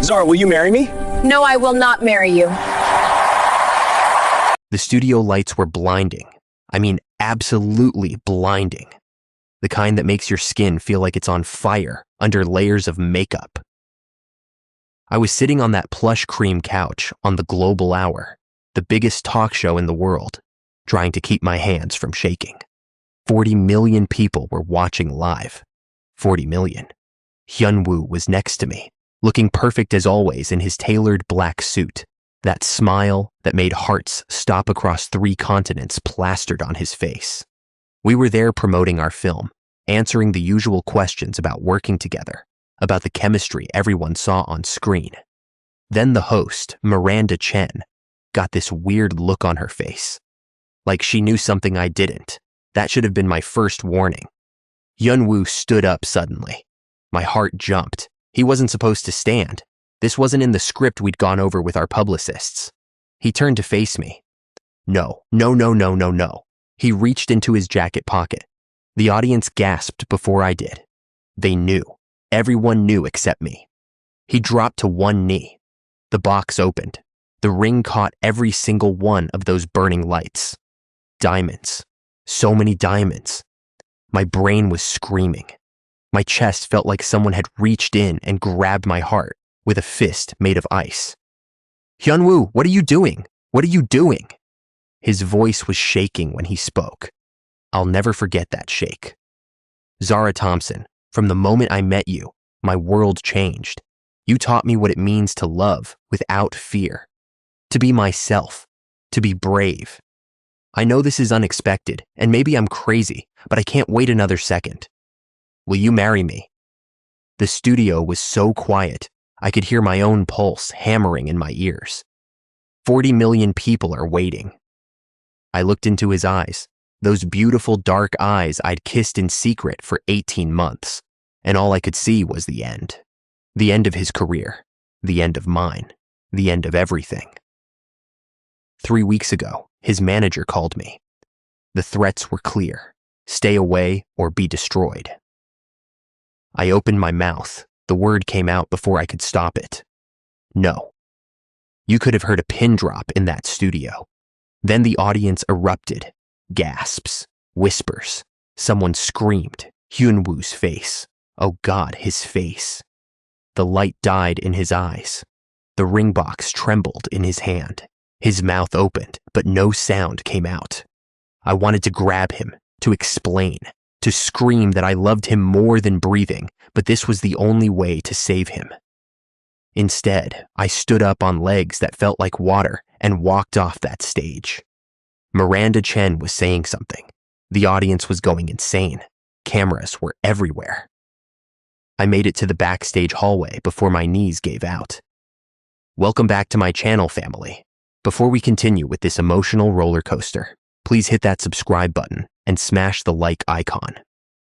Zara, will you marry me? No, I will not marry you. The studio lights were blinding. I mean, absolutely blinding. The kind that makes your skin feel like it's on fire under layers of makeup. I was sitting on that plush cream couch on the Global Hour, the biggest talk show in the world, trying to keep my hands from shaking. 40 million people were watching live. 40 million. Hyunwoo was next to me, looking perfect as always in his tailored black suit, that smile that made hearts stop across 3 continents plastered on his face. We were there promoting our film, answering the usual questions about working together, about the chemistry everyone saw on screen. Then the host, Miranda Chen, got this weird look on her face. Like she knew something I didn't. That should have been my first warning. Hyunwoo stood up suddenly. My heart jumped. He wasn't supposed to stand. This wasn't in the script we'd gone over with our publicists. He turned to face me. No. He reached into his jacket pocket. The audience gasped before I did. They knew. Everyone knew except me. He dropped to one knee. The box opened. The ring caught every single one of those burning lights. Diamonds. So many diamonds. My brain was screaming. My chest felt like someone had reached in and grabbed my heart with a fist made of ice. Hyunwoo, what are you doing? What are you doing? His voice was shaking when he spoke. I'll never forget that shake. Zara Thompson, from the moment I met you, my world changed. You taught me what it means to love without fear, to be myself, to be brave. I know this is unexpected, and maybe I'm crazy, but I can't wait another second. Will you marry me? The studio was so quiet, I could hear my own pulse hammering in my ears. 40 million people are waiting. I looked into his eyes, those beautiful dark eyes I'd kissed in secret for 18 months, and all I could see was the end. The end of his career, the end of mine, the end of everything. 3 weeks ago, his manager called me. The threats were clear. Stay away or be destroyed. I opened my mouth. The word came out before I could stop it. No. You could have heard a pin drop in that studio. Then the audience erupted. Gasps, whispers. Someone screamed. Hyunwoo's face. Oh God, his face. The light died in his eyes. The ring box trembled in his hand. His mouth opened, but no sound came out. I wanted to grab him, to explain, to scream that I loved him more than breathing, but this was the only way to save him. Instead, I stood up on legs that felt like water and walked off that stage. Miranda Chen was saying something. The audience was going insane. Cameras were everywhere. I made it to the backstage hallway before my knees gave out. Welcome back to my channel, family. Before we continue with this emotional roller coaster, please hit that subscribe button and smash the like icon.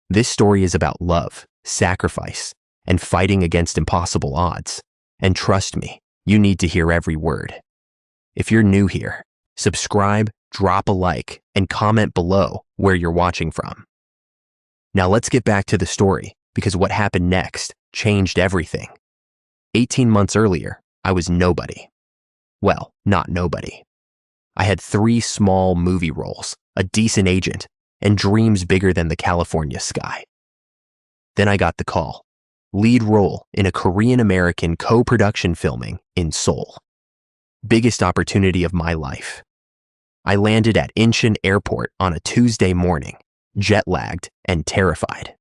This story is about love, sacrifice, and fighting against impossible odds. And trust me, you need to hear every word. If you're new here, subscribe, drop a like, and comment below where you're watching from. Now let's get back to the story, because what happened next changed everything. 18 months earlier, I was nobody. Well, not nobody. I had 3 small movie roles, a decent agent, and dreams bigger than the California sky. Then I got the call. Lead role in a Korean-American co-production filming in Seoul. Biggest opportunity of my life. I landed at Incheon Airport on a Tuesday morning, jet-lagged and terrified.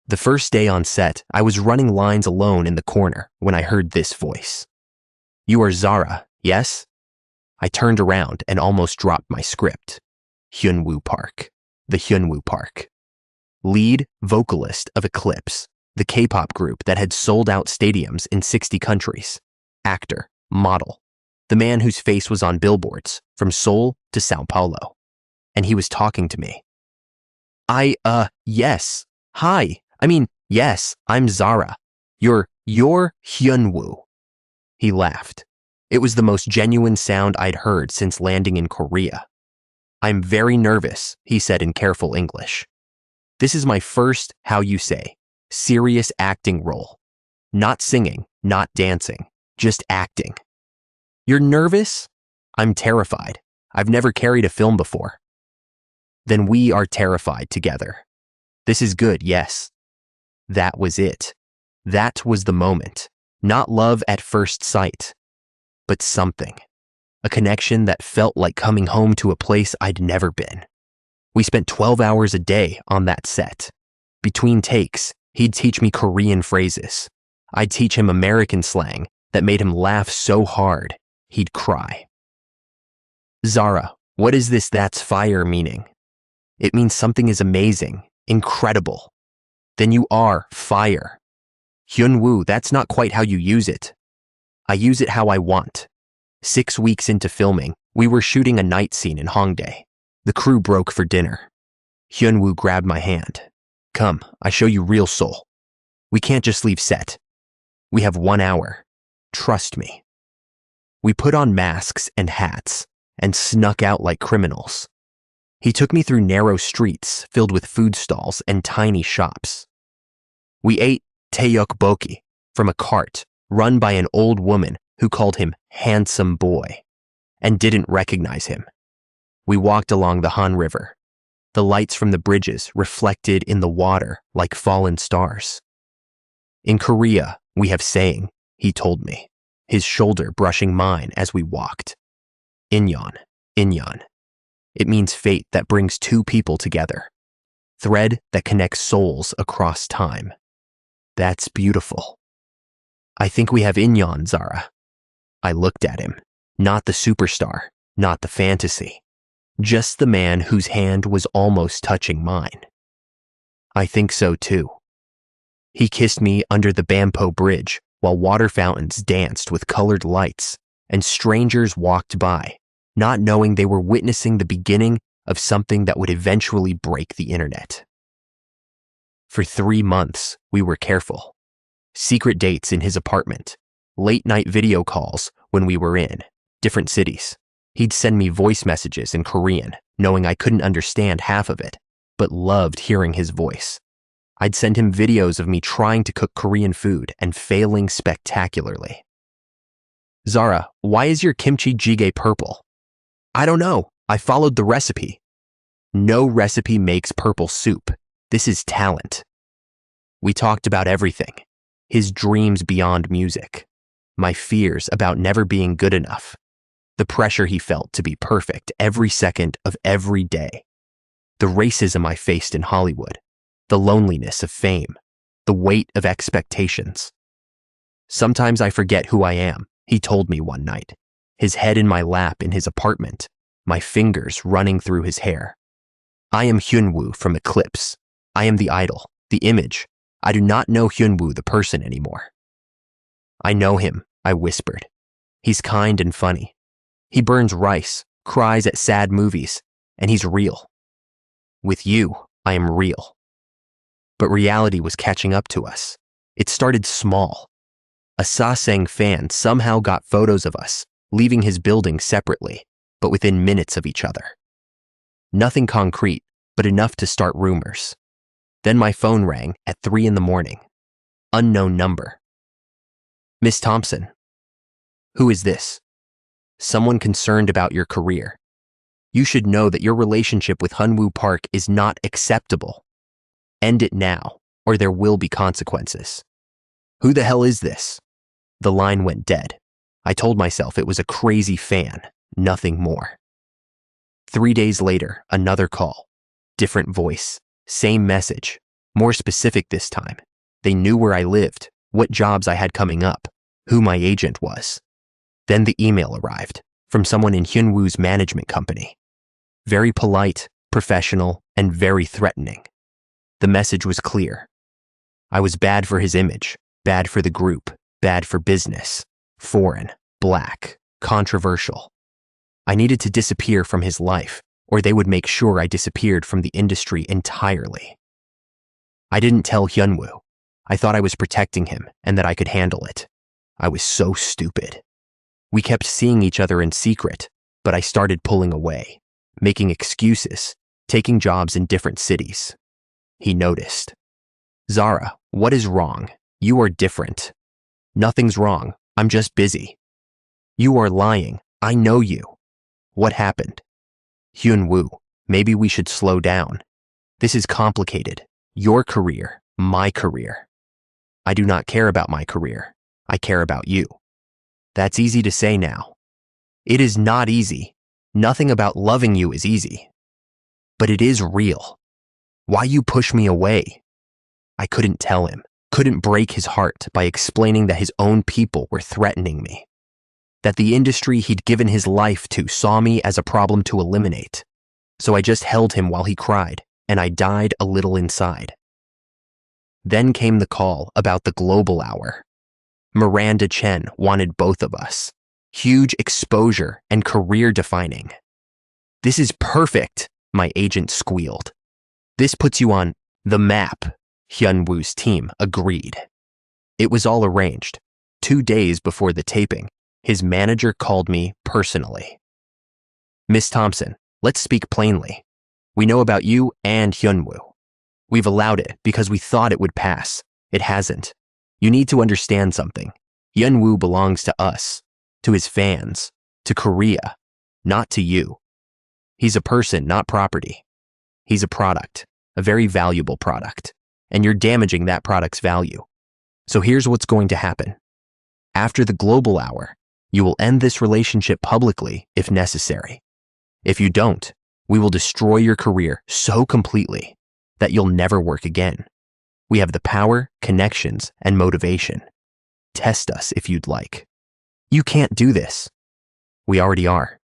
The first day on set, I was running lines alone in the corner when I heard this voice. You are Zara, yes? I turned around and almost dropped my script. Hyunwoo Park. The Hyunwoo Park. Lead vocalist of Eclipse, the K-pop group that had sold out stadiums in 60 countries. Actor, model. The man whose face was on billboards from Seoul to Sao Paulo. And he was talking to me. Yes. Hi. Yes, I'm Zara. You're Hyunwoo. He laughed. It was the most genuine sound I'd heard since landing in Korea. I'm very nervous, he said in careful English. This is my first, serious acting role. Not singing, not dancing, just acting. You're nervous? I'm terrified. I've never carried a film before. Then we are terrified together. This is good, yes. That was it. That was the moment. Not love at first sight, but something. A connection that felt like coming home to a place I'd never been. We spent 12 hours a day on that set. Between takes, he'd teach me Korean phrases. I'd teach him American slang that made him laugh so hard, he'd cry. Zara, what is this "that's fire" meaning? It means something is amazing, incredible. Then you are fire. Hyunwoo, that's not quite how you use it. I use it how I want. 6 weeks into filming, we were shooting a night scene in Hongdae. The crew broke for dinner. Hyunwoo grabbed my hand. Come, I show you real soul. We can't just leave set. We have 1 hour. Trust me. We put on masks and hats and snuck out like criminals. He took me through narrow streets filled with food stalls and tiny shops. We ate tteokbokki from a cart run by an old woman who called him handsome boy and didn't recognize him. We walked along the Han River. The lights from the bridges reflected in the water like fallen stars. In Korea, we have saying, he told me, his shoulder brushing mine as we walked. Inyeon, inyeon. It means fate that brings two people together. Thread that connects souls across time. That's beautiful. I think we have inyeon, Zara. I looked at him. Not the superstar, not the fantasy. Just the man whose hand was almost touching mine. I think so too. He kissed me under the Bampo Bridge while water fountains danced with colored lights and strangers walked by, not knowing they were witnessing the beginning of something that would eventually break the internet. For 3 months, we were careful. Secret dates in his apartment, late-night video calls when we were in different cities. He'd send me voice messages in Korean, knowing I couldn't understand half of it, but loved hearing his voice. I'd send him videos of me trying to cook Korean food and failing spectacularly. Zara, why is your kimchi jjigae purple? I don't know. I followed the recipe. No recipe makes purple soup. This is talent. We talked about everything. His dreams beyond music. My fears about never being good enough. The pressure he felt to be perfect every second of every day. The racism I faced in Hollywood. The loneliness of fame. The weight of expectations. Sometimes I forget who I am, he told me one night. His head in my lap in his apartment, my fingers running through his hair. I am Hyunwoo from Eclipse. I am the idol, the image. I do not know Hyunwoo the person anymore. I know him, I whispered. He's kind and funny. He burns rice, cries at sad movies, and he's real. With you, I am real. But reality was catching up to us. It started small. A Sasang fan somehow got photos of us, leaving his building separately, but within minutes of each other. Nothing concrete, but enough to start rumors. Then my phone rang at 3 a.m. Unknown number. Miss Thompson. Who is this? Someone concerned about your career. You should know that your relationship with Hyunwoo Park is not acceptable. End it now, or there will be consequences. Who the hell is this? The line went dead. I told myself it was a crazy fan, nothing more. 3 days later, another call. Different voice, same message, more specific this time. They knew where I lived, what jobs I had coming up, who my agent was. Then the email arrived, from someone in Hyunwoo's management company. Very polite, professional, and very threatening. The message was clear. I was bad for his image, bad for the group, bad for business, foreign, black, controversial. I needed to disappear from his life, or they would make sure I disappeared from the industry entirely. I didn't tell Hyunwoo. I thought I was protecting him and that I could handle it. I was so stupid. We kept seeing each other in secret, but I started pulling away, making excuses, taking jobs in different cities. He noticed. Zara, what is wrong? You are different. Nothing's wrong. I'm just busy. You are lying. I know you. What happened? Hyun-woo, maybe we should slow down. This is complicated. Your career, my career. I do not care about my career. I care about you. That's easy to say now. It is not easy. Nothing about loving you is easy. But it is real. Why you push me away? I couldn't tell him, couldn't break his heart by explaining that his own people were threatening me. That the industry he'd given his life to saw me as a problem to eliminate. So I just held him while he cried, and I died a little inside. Then came the call about the global hour. Miranda Chen wanted both of us. Huge exposure and career defining. This is perfect, my agent squealed. This puts you on the map, Hyun-woo's team agreed. It was all arranged. 2 days before the taping, his manager called me personally. Miss Thompson, let's speak plainly. We know about you and Hyun-woo. We've allowed it because we thought it would pass. It hasn't. You need to understand something. Hyun-woo belongs to us, to his fans, to Korea, not to you. He's a person, not property. He's a product, a very valuable product, and you're damaging that product's value. So here's what's going to happen. After the global hour, you will end this relationship publicly if necessary. If you don't, we will destroy your career so completely that you'll never work again. We have the power, connections, and motivation. Test us if you'd like. You can't do this. We already are.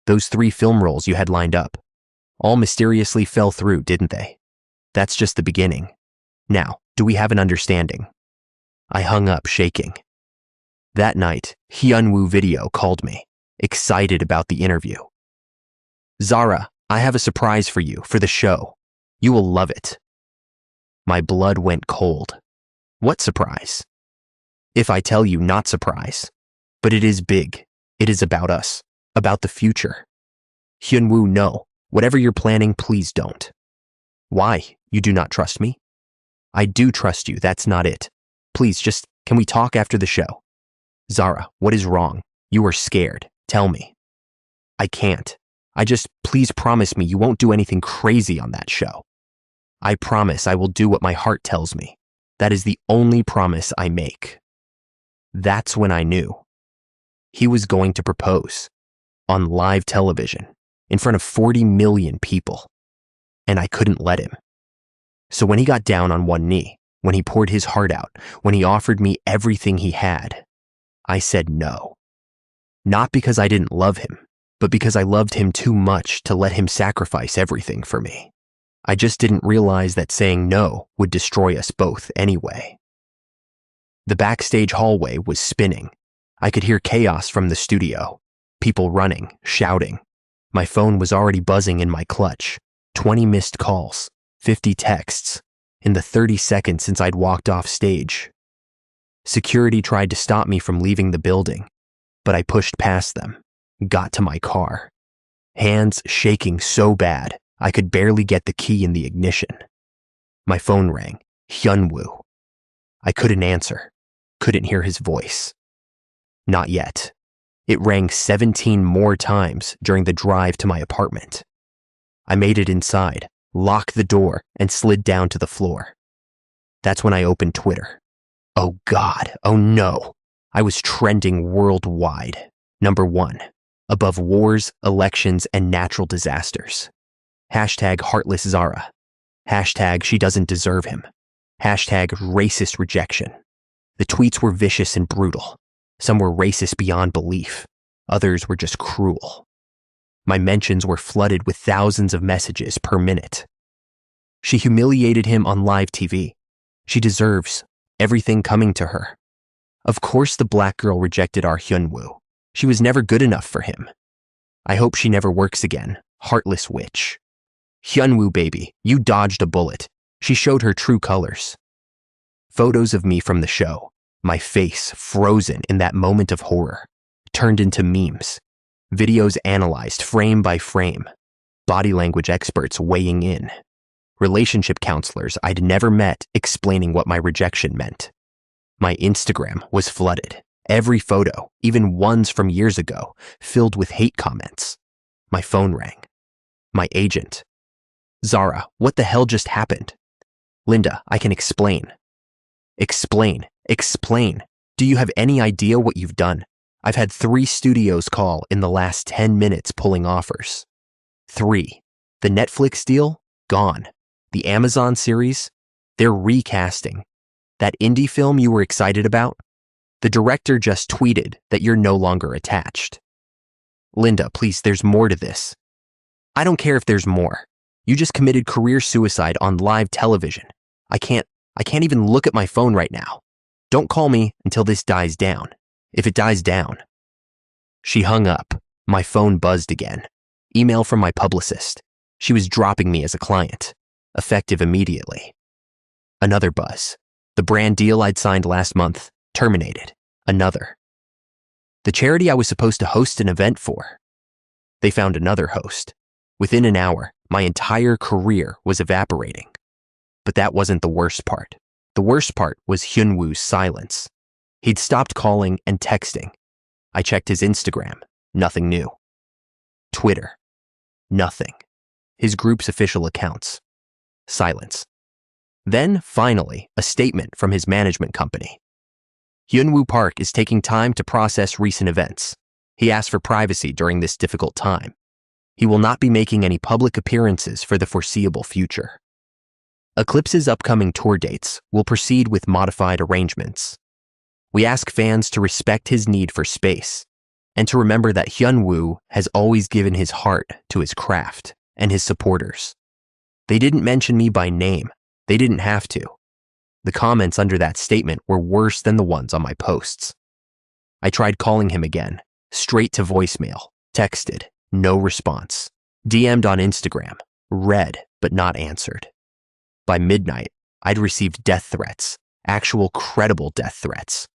Those 3 film roles you had lined up, all mysteriously fell through, didn't they? That's just the beginning. Now, do we have an understanding? I hung up, shaking. That night, Hyun-woo Video called me, excited about the interview. Zara, I have a surprise for you for the show. You will love it. My blood went cold. What surprise? If I tell you, not surprise. But it is big. It is about us, about the future. Hyun-woo, no. Whatever you're planning, please don't. Why? You do not trust me? I do trust you, that's not it. Please, can we talk after the show? Zara, what is wrong? You are scared. Tell me. I can't. Please promise me you won't do anything crazy on that show. I promise I will do what my heart tells me. That is the only promise I make. That's when I knew. He was going to propose. On live television. In front of 40 million people. And I couldn't let him. So when he got down on one knee, when he poured his heart out, when he offered me everything he had, I said no. Not because I didn't love him, but because I loved him too much to let him sacrifice everything for me. I just didn't realize that saying no would destroy us both anyway. The backstage hallway was spinning. I could hear chaos from the studio. People running, shouting. My phone was already buzzing in my clutch. 20 missed calls, 50 texts, in the 30 seconds since I'd walked off stage. Security tried to stop me from leaving the building, but I pushed past them, got to my car. Hands shaking so bad, I could barely get the key in the ignition. My phone rang. Hyun-woo. I couldn't answer, couldn't hear his voice. Not yet. It rang 17 more times during the drive to my apartment. I made it inside, locked the door, and slid down to the floor. That's when I opened Twitter. Oh God, oh no. I was trending worldwide. Number 1, above wars, elections, and natural disasters. Hashtag heartless Zara. Hashtag she doesn't deserve him. Hashtag racist rejection. The tweets were vicious and brutal. Some were racist beyond belief. Others were just cruel. My mentions were flooded with thousands of messages per minute. She humiliated him on live TV. She deserves everything coming to her. Of course the black girl rejected our Hyun-woo. She was never good enough for him. I hope she never works again, heartless witch. Hyun-woo baby, you dodged a bullet. She showed her true colors. Photos of me from the show, my face frozen in that moment of horror, turned into memes. Videos analyzed frame by frame. Body language experts weighing in. Relationship counselors I'd never met explaining what my rejection meant. My Instagram was flooded. Every photo, even ones from years ago, filled with hate comments. My phone rang. My agent. Zara, what the hell just happened? Linda, I can explain. Explain. Do you have any idea what you've done? I've had 3 studios call in the last 10 minutes pulling offers. 3. The Netflix deal? Gone. The Amazon series? They're recasting. That indie film you were excited about? The director just tweeted that you're no longer attached. Linda, please, there's more to this. I don't care if there's more. You just committed career suicide on live television. I can't even look at my phone right now. Don't call me until this dies down. If it dies down. She hung up. My phone buzzed again. Email from my publicist. She was dropping me as a client. Effective immediately. Another buzz. The brand deal I'd signed last month. Terminated. Another. The charity I was supposed to host an event for. They found another host. Within an hour, my entire career was evaporating. But that wasn't the worst part. The worst part was Hyunwoo's silence. He'd stopped calling and texting. I checked his Instagram. Nothing new. Twitter. Nothing. His group's official accounts. Silence. Then, finally, a statement from his management company. Hyunwoo Park is taking time to process recent events. He asked for privacy during this difficult time. He will not be making any public appearances for the foreseeable future. Eclipse's upcoming tour dates will proceed with modified arrangements. We ask fans to respect his need for space and to remember that Hyunwoo has always given his heart to his craft and his supporters. They didn't mention me by name. They didn't have to. The comments under that statement were worse than the ones on my posts. I tried calling him again, straight to voicemail, texted, no response, DM'd on Instagram, read but not answered. By midnight, I'd received death threats, actual credible death threats.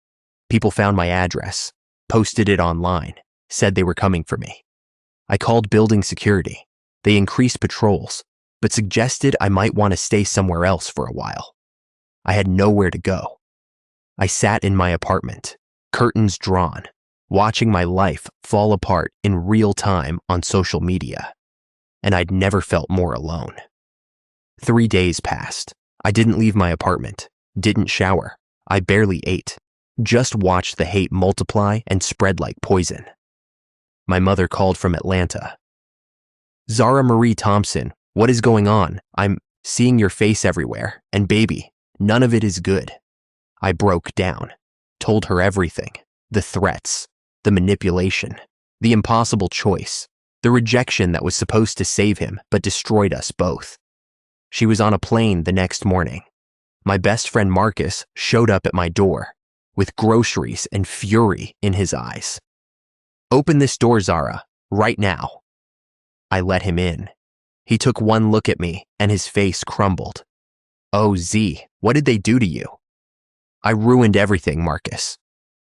People found my address, posted it online, said they were coming for me. I called building security. They increased patrols, but suggested I might want to stay somewhere else for a while. I had nowhere to go. I sat in my apartment, curtains drawn, watching my life fall apart in real time on social media, and I'd never felt more alone. 3 days passed. I didn't leave my apartment, didn't shower, I barely ate, just watched the hate multiply and spread like poison. My mother called from Atlanta. Zara Marie Thompson, what is going on? I'm seeing your face everywhere, and baby, none of it is good. I broke down, told her everything, the threats, the manipulation, the impossible choice, the rejection that was supposed to save him but destroyed us both. She was on a plane the next morning. My best friend Marcus showed up at my door with groceries and fury in his eyes. Open this door, Zara, right now. I let him in. He took one look at me and his face crumbled. Oh, Z, what did they do to you? I ruined everything, Marcus.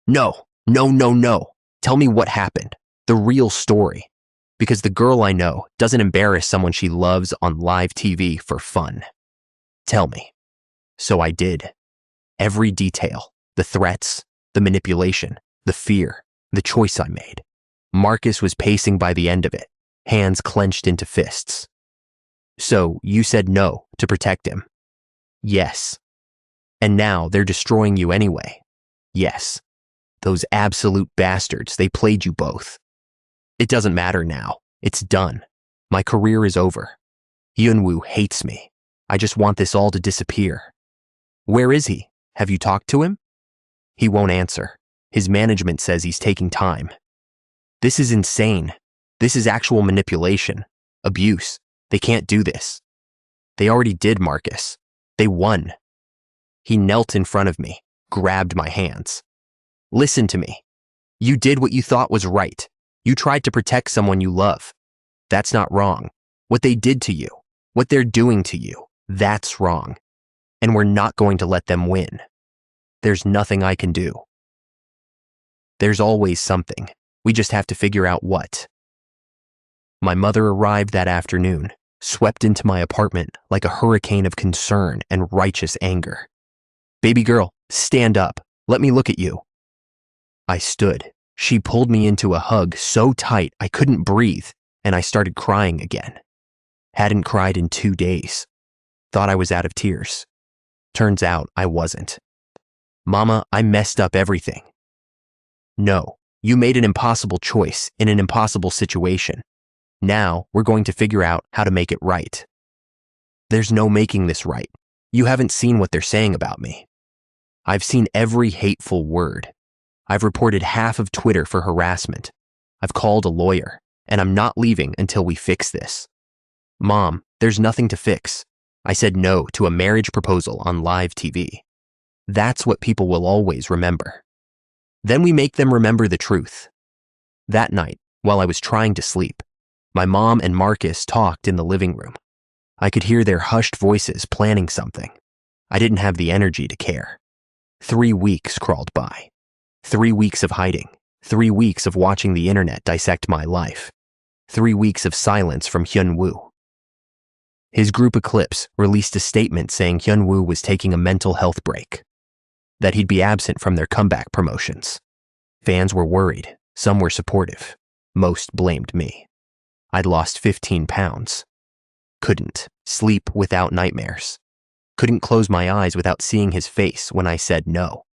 No. Tell me what happened. The real story. Because the girl I know doesn't embarrass someone she loves on live TV for fun. Tell me. So I did. Every detail, the threats, the manipulation, the fear, the choice I made. Marcus was pacing by the end of it, hands clenched into fists. So you said no to protect him? Yes. And now they're destroying you anyway? Yes. Those absolute bastards, they played you both. It doesn't matter now. It's done. My career is over. Hyunwoo hates me. I just want this all to disappear. Where is he? Have you talked to him? He won't answer. His management says he's taking time. This is insane. This is actual manipulation. Abuse. They can't do this. They already did, Marcus. They won. He knelt in front of me, grabbed my hands. Listen to me. You did what you thought was right. You tried to protect someone you love. That's not wrong. What they did to you, what they're doing to you, that's wrong. And we're not going to let them win. There's nothing I can do. There's always something. We just have to figure out what. My mother arrived that afternoon, swept into my apartment like a hurricane of concern and righteous anger. Baby girl, stand up. Let me look at you. I stood. She pulled me into a hug so tight I couldn't breathe, and I started crying again. Hadn't cried in 2 days. Thought I was out of tears. Turns out I wasn't. Mama, I messed up everything. No, you made an impossible choice in an impossible situation. Now we're going to figure out how to make it right. There's no making this right. You haven't seen what they're saying about me. I've seen every hateful word. I've reported half of Twitter for harassment. I've called a lawyer, and I'm not leaving until we fix this. Mom, there's nothing to fix. I said no to a marriage proposal on live TV. That's what people will always remember. Then we make them remember the truth. That night, while I was trying to sleep, my mom and Marcus talked in the living room. I could hear their hushed voices planning something. I didn't have the energy to care. 3 weeks crawled by. 3 weeks of hiding. 3 weeks of watching the internet dissect my life. 3 weeks of silence from Hyun-woo. His group Eclipse released a statement saying Hyun-woo was taking a mental health break, that he'd be absent from their comeback promotions. Fans were worried. Some were supportive. Most blamed me. I'd lost 15 pounds. Couldn't sleep without nightmares. Couldn't close my eyes without seeing his face when I said no.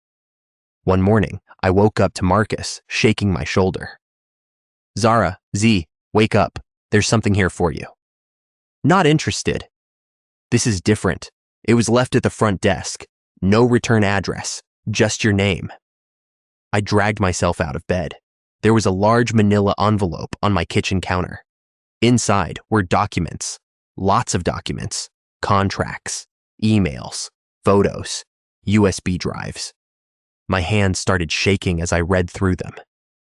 One morning, I woke up to Marcus shaking my shoulder. Zara, Z, wake up. There's something here for you. Not interested. This is different. It was left at the front desk. No return address, just your name. I dragged myself out of bed. There was a large manila envelope on my kitchen counter. Inside were documents, lots of documents, contracts, emails, photos, USB drives. My hands started shaking as I read through them.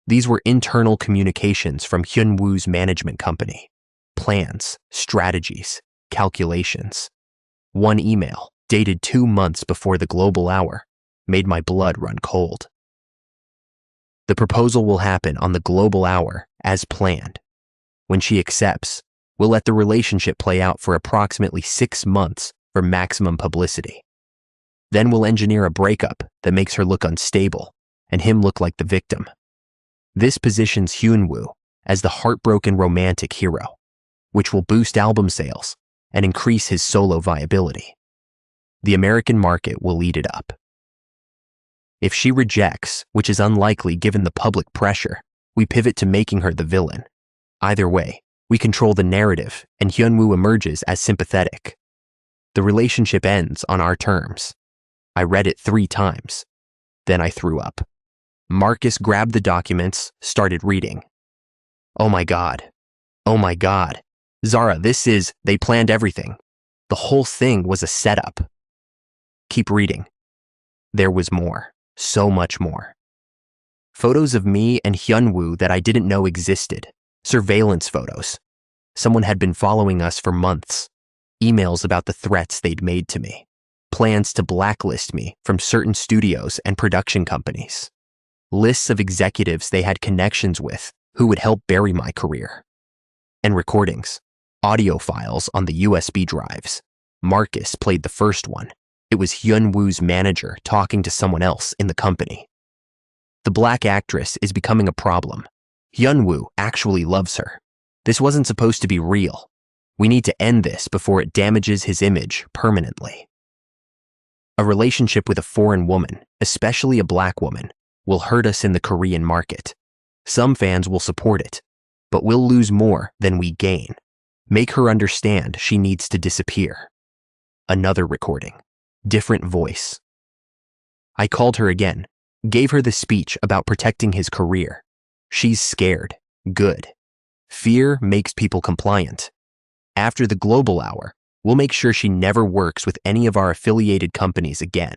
These were internal communications from Hyun-woo's management company. Plans, strategies, calculations. One email, dated 2 months before the global hour, made my blood run cold. The proposal will happen on the global hour as planned. When she accepts, we'll let the relationship play out for approximately 6 months for maximum publicity. Then we'll engineer a breakup that makes her look unstable and him look like the victim. This positions Hyun-woo as the heartbroken romantic hero, which will boost album sales and increase his solo viability. The American market will eat it up. If she rejects, which is unlikely given the public pressure, we pivot to making her the villain. Either way, we control the narrative and Hyun-woo emerges as sympathetic. The relationship ends on our terms. I read it 3 times. Then I threw up. Marcus grabbed the documents, started reading. Oh my God. Oh my God. Zara, they planned everything. The whole thing was a setup. Keep reading. There was more, so much more. Photos of me and Hyun-woo that I didn't know existed. Surveillance photos. Someone had been following us for months. Emails about the threats they'd made to me. Plans to blacklist me from certain studios and production companies. Lists of executives they had connections with who would help bury my career. And recordings. Audio files on the USB drives. Marcus played the first one. It was Hyun-woo's manager talking to someone else in the company. The black actress is becoming a problem. Hyun-woo actually loves her. This wasn't supposed to be real. We need to end this before it damages his image permanently. A relationship with a foreign woman, especially a black woman, will hurt us in the Korean market. Some fans will support it, but we'll lose more than we gain. Make her understand she needs to disappear. Another recording. Different voice. I called her again, gave her the speech about protecting his career. She's scared. Good. Fear makes people compliant. After the global hour, we'll make sure she never works with any of our affiliated companies again.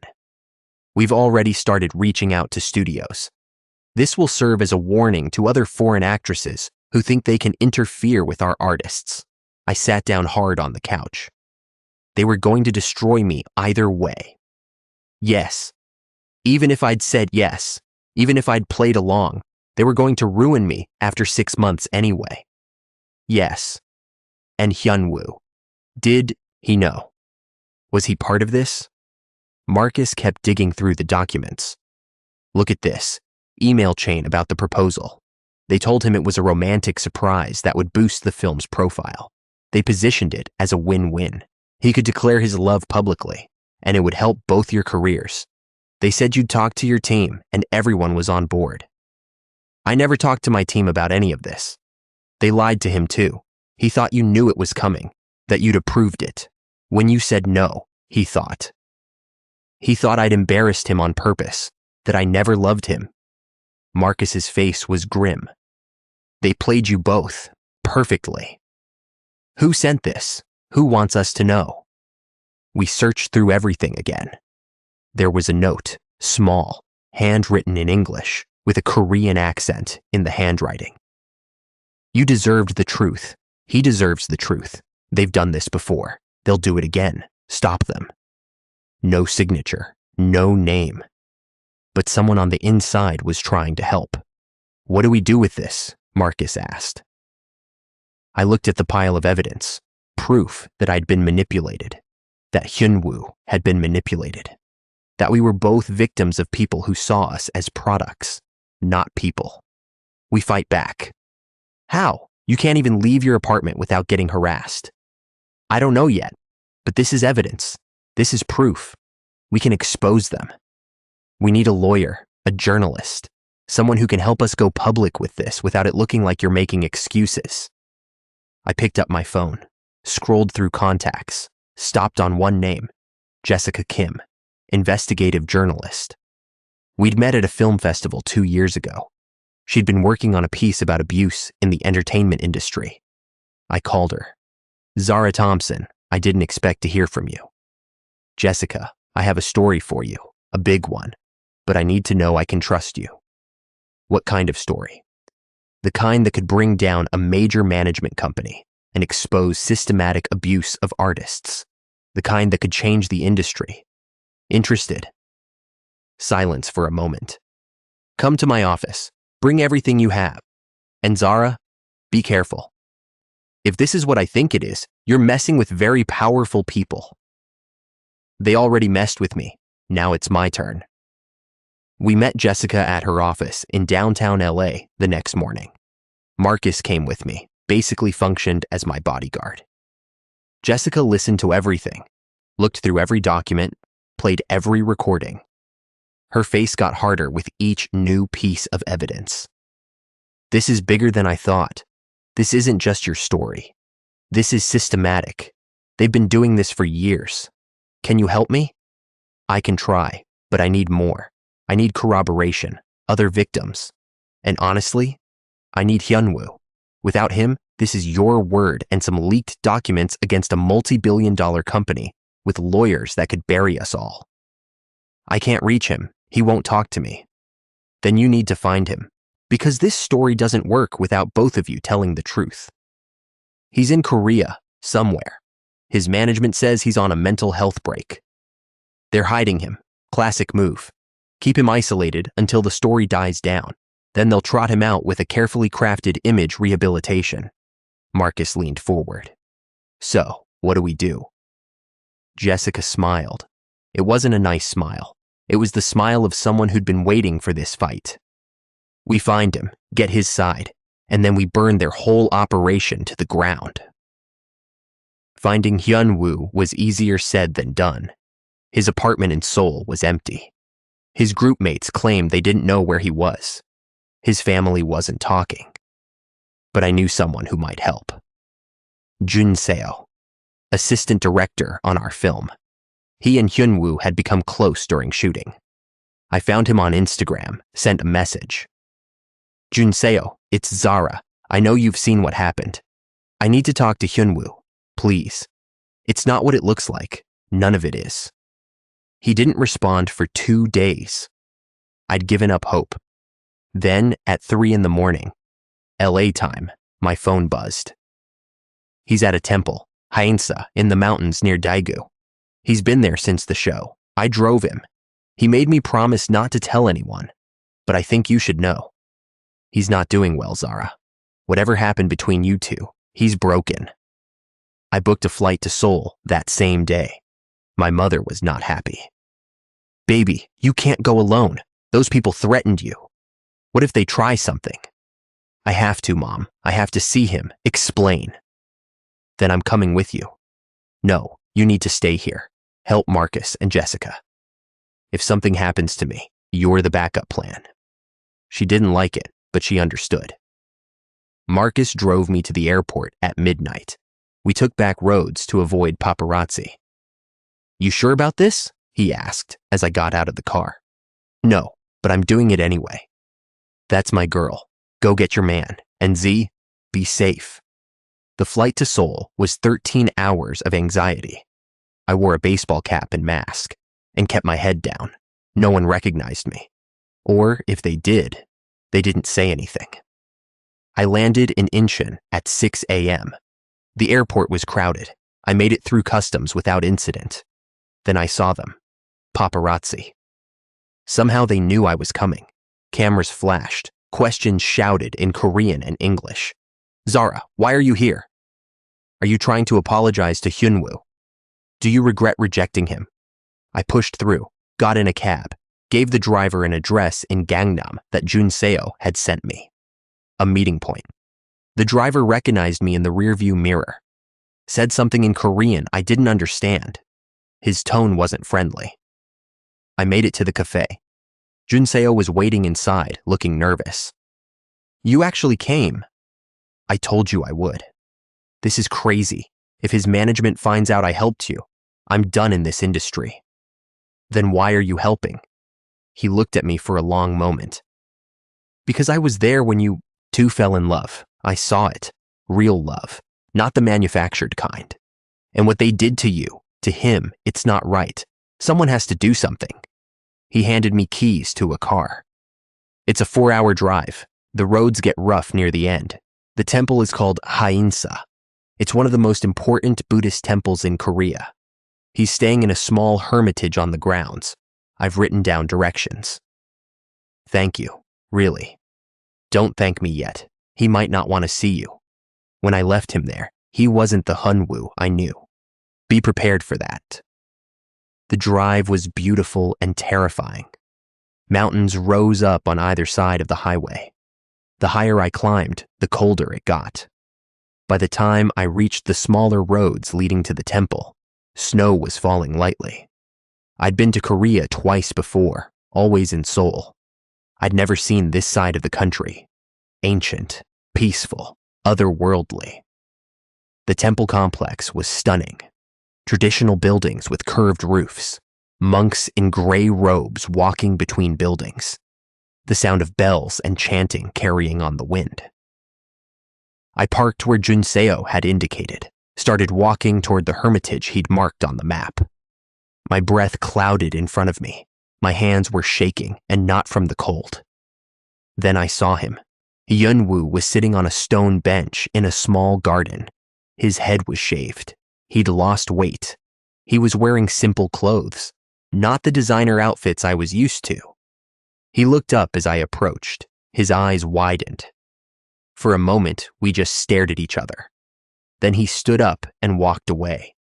We've already started reaching out to studios. This will serve as a warning to other foreign actresses who think they can interfere with our artists. I sat down hard on the couch. They were going to destroy me either way. Yes. Even if I'd said yes, even if I'd played along, they were going to ruin me after 6 months anyway. Yes. And Hyun-woo. Did he know? Was he part of this? Marcus kept digging through the documents. Look at this. email chain about the proposal. They told him it was a romantic surprise that would boost the film's profile. They positioned it as a win-win. He could declare his love publicly, and it would help both your careers. They said you'd talk to your team, and everyone was on board. I never talked to my team about any of this. They lied to him too. He thought you knew it was coming, that you'd approved it. When you said no, he thought. He thought I'd embarrassed him on purpose, that I never loved him. Marcus's face was grim. They played you both, perfectly. Who sent this? Who wants us to know? We searched through everything again. There was a note, small, handwritten in English, with a Korean accent in the handwriting. You deserved the truth. He deserves the truth. They've done this before. They'll do it again. Stop them. No signature, no name. But someone on the inside was trying to help. What do we do with this? Marcus asked. I looked at the pile of evidence, proof that I'd been manipulated, that Hyunwoo had been manipulated, that we were both victims of people who saw us as products, not people. We fight back. How? You can't even leave your apartment without getting harassed. I don't know yet, but this is evidence. This is proof. We can expose them. We need a lawyer, a journalist, someone who can help us go public with this without it looking like you're making excuses. I picked up my phone, scrolled through contacts, stopped on one name, Jessica Kim, investigative journalist. We'd met at a film festival 2 years ago. She'd been working on a piece about abuse in the entertainment industry. I called her. Zara Thompson, I didn't expect to hear from you. Jessica, I have a story for you, a big one, but I need to know I can trust you. What kind of story? The kind that could bring down a major management company and expose systematic abuse of artists. The kind that could change the industry. Interested? Silence for a moment. Come to my office. Bring everything you have. And Zara, be careful. If this is what I think it is, you're messing with very powerful people. They already messed with me. Now it's my turn. We met Jessica at her office in downtown LA the next morning. Marcus came with me, basically functioned as my bodyguard. Jessica listened to everything, looked through every document, played every recording. Her face got harder with each new piece of evidence. This is bigger than I thought. This isn't just your story. This is systematic. They've been doing this for years. Can you help me? I can try, but I need more. I need corroboration, other victims. And honestly, I need Hyunwoo. Without him, this is your word and some leaked documents against a multi-billion-dollar company with lawyers that could bury us all. I can't reach him. He won't talk to me. Then you need to find him, because this story doesn't work without both of you telling the truth. He's in Korea, somewhere. His management says he's on a mental health break. They're hiding him. Classic move. Keep him isolated until the story dies down. Then they'll trot him out with a carefully crafted image rehabilitation. Marcus leaned forward. So, what do we do? Jessica smiled. It wasn't a nice smile. It was the smile of someone who'd been waiting for this fight. We find him, get his side, and then we burn their whole operation to the ground. Finding Hyunwoo was easier said than done. His apartment in Seoul was empty. His group mates claimed they didn't know where he was. His family wasn't talking. But I knew someone who might help. Jun Seo, assistant director on our film. He and Hyunwoo had become close during shooting. I found him on Instagram, sent a message. Jun Seo, it's Zara. I know you've seen what happened. I need to talk to Hyunwoo, please. It's not what it looks like. None of it is. He didn't respond for 2 days. I'd given up hope. Then, at 3 a.m, LA time, my phone buzzed. He's at a temple, Haeinsa, in the mountains near Daegu. He's been there since the show. I drove him. He made me promise not to tell anyone, but I think you should know. He's not doing well, Zara. Whatever happened between you two, he's broken. I booked a flight to Seoul that same day. My mother was not happy. Baby, you can't go alone. Those people threatened you. What if they try something? I have to, Mom. I have to see him. Explain. Then I'm coming with you. No, you need to stay here. Help Marcus and Jessica. If something happens to me, you're the backup plan. She didn't like it, but she understood. Marcus drove me to the airport at midnight. We took back roads to avoid paparazzi. You sure about this? He asked as I got out of the car. No, but I'm doing it anyway. That's my girl. Go get your man. And Z, be safe. The flight to Seoul was 13 hours of anxiety. I wore a baseball cap and mask and kept my head down. No one recognized me. Or if they did, they didn't say anything. I landed in Incheon at 6 a.m. The airport was crowded. I made it through customs without incident. Then I saw them. Paparazzi. Somehow they knew I was coming. Cameras flashed. Questions shouted in Korean and English. Zara, why are you here? Are you trying to apologize to Hyunwoo? Do you regret rejecting him? I pushed through, got in a cab, gave the driver an address in Gangnam that Junseo had sent me. A meeting point. The driver recognized me in the rearview mirror. Said something in Korean I didn't understand. His tone wasn't friendly. I made it to the cafe. Junseo was waiting inside, looking nervous. You actually came. I told you I would. This is crazy. If his management finds out I helped you, I'm done in this industry. Then why are you helping? He looked at me for a long moment. Because I was there when you two fell in love. I saw it. Real love, not the manufactured kind. And what they did to you, to him, it's not right. Someone has to do something. He handed me keys to a car. It's a 4-hour drive. The roads get rough near the end. The temple is called Haeinsa. It's one of the most important Buddhist temples in Korea. He's staying in a small hermitage on the grounds. I've written down directions. Thank you, really. Don't thank me yet. He might not want to see you. When I left him there, he wasn't the Hyunwoo I knew. Be prepared for that. The drive was beautiful and terrifying. Mountains rose up on either side of the highway. The higher I climbed, the colder it got. By the time I reached the smaller roads leading to the temple, snow was falling lightly. I'd been to Korea twice before, always in Seoul. I'd never seen this side of the country. Ancient, peaceful, otherworldly. The temple complex was stunning. Traditional buildings with curved roofs, monks in gray robes walking between buildings, the sound of bells and chanting carrying on the wind. I parked where Junseo had indicated, started walking toward the hermitage he'd marked on the map. My breath clouded in front of me. My hands were shaking, and not from the cold. Then I saw him. Hyunwoo was sitting on a stone bench in a small garden. His head was shaved. He'd lost weight. He was wearing simple clothes, not the designer outfits I was used to. He looked up as I approached. His eyes widened. For a moment, we just stared at each other. Then he stood up and walked away.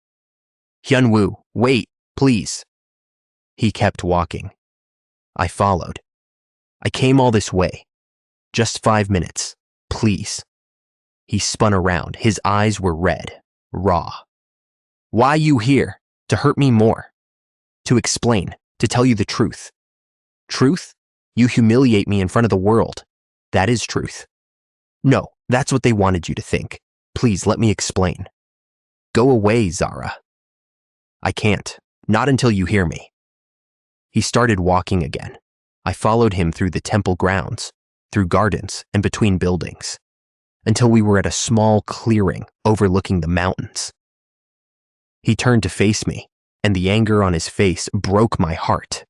Hyunwoo, wait, please. He kept walking. I followed. I came all this way. Just 5 minutes, please. He spun around. His eyes were red, raw. Why you here? To hurt me more. To explain, to tell you the truth. Truth? You humiliate me in front of the world. That is truth. No, that's what they wanted you to think. Please let me explain. Go away, Zara. I can't. Not until you hear me. He started walking again. I followed him through the temple grounds, through gardens and between buildings, until we were at a small clearing overlooking the mountains. He turned to face me, and the anger on his face broke my heart.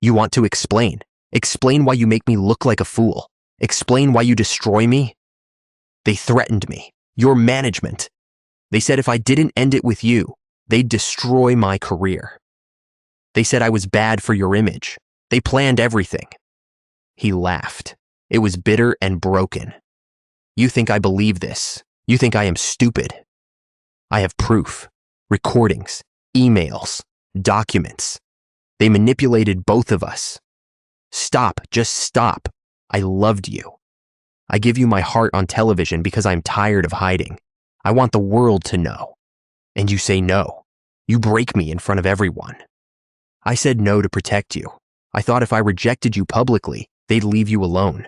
You want to explain? Explain why you make me look like a fool. Explain why you destroy me? They threatened me. Your management. They said if I didn't end it with you, they'd destroy my career. They said I was bad for your image. They planned everything. He laughed. It was bitter and broken. You think I believe this? You think I am stupid? I have proof. Recordings, emails, documents. They manipulated both of us. Stop, just stop. I loved you. I give you my heart on television because I'm tired of hiding. I want the world to know. And you say no. You break me in front of everyone. I said no to protect you. I thought if I rejected you publicly, they'd leave you alone.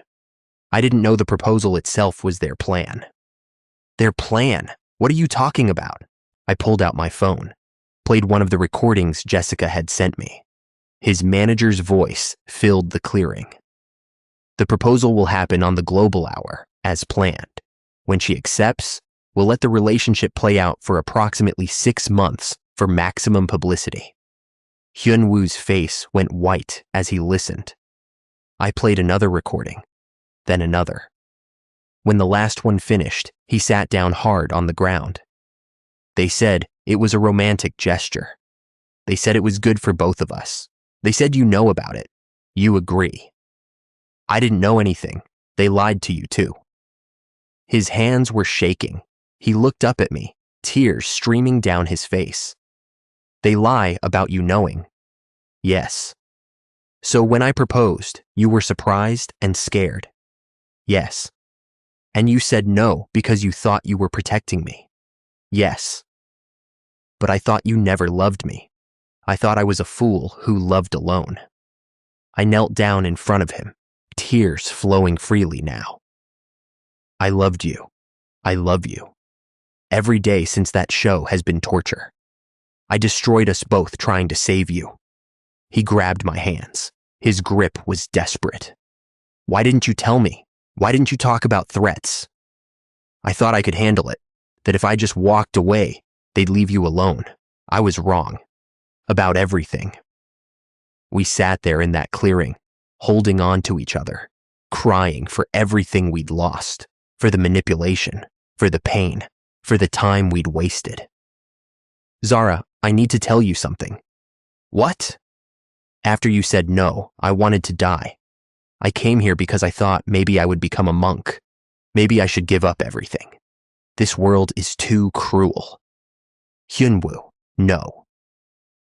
I didn't know the proposal itself was their plan. Their plan? What are you talking about? I pulled out my phone, played one of the recordings Jessica had sent me. His manager's voice filled the clearing. The proposal will happen on the Global Hour, as planned. When she accepts, we'll let the relationship play out for approximately 6 months for maximum publicity. Hyun-woo's face went white as he listened. I played another recording, then another. When the last one finished, he sat down hard on the ground. They said it was a romantic gesture. They said it was good for both of us. They said you know about it. You agree. I didn't know anything. They lied to you too. His hands were shaking. He looked up at me, tears streaming down his face. They lie about you knowing. Yes. So when I proposed, you were surprised and scared. Yes. And you said no because you thought you were protecting me. Yes. But I thought you never loved me. I thought I was a fool who loved alone. I knelt down in front of him, tears flowing freely now. I loved you. I love you. Every day since that show has been torture. I destroyed us both trying to save you. He grabbed my hands. His grip was desperate. Why didn't you tell me? Why didn't you talk about threats? I thought I could handle it, that if I just walked away, they'd leave you alone. I was wrong. About everything. We sat there in that clearing, holding on to each other, crying for everything we'd lost, for the manipulation, for the pain, for the time we'd wasted. Zara, I need to tell you something. What? After you said no, I wanted to die. I came here because I thought maybe I would become a monk. Maybe I should give up everything. This world is too cruel. Hyun-woo, no.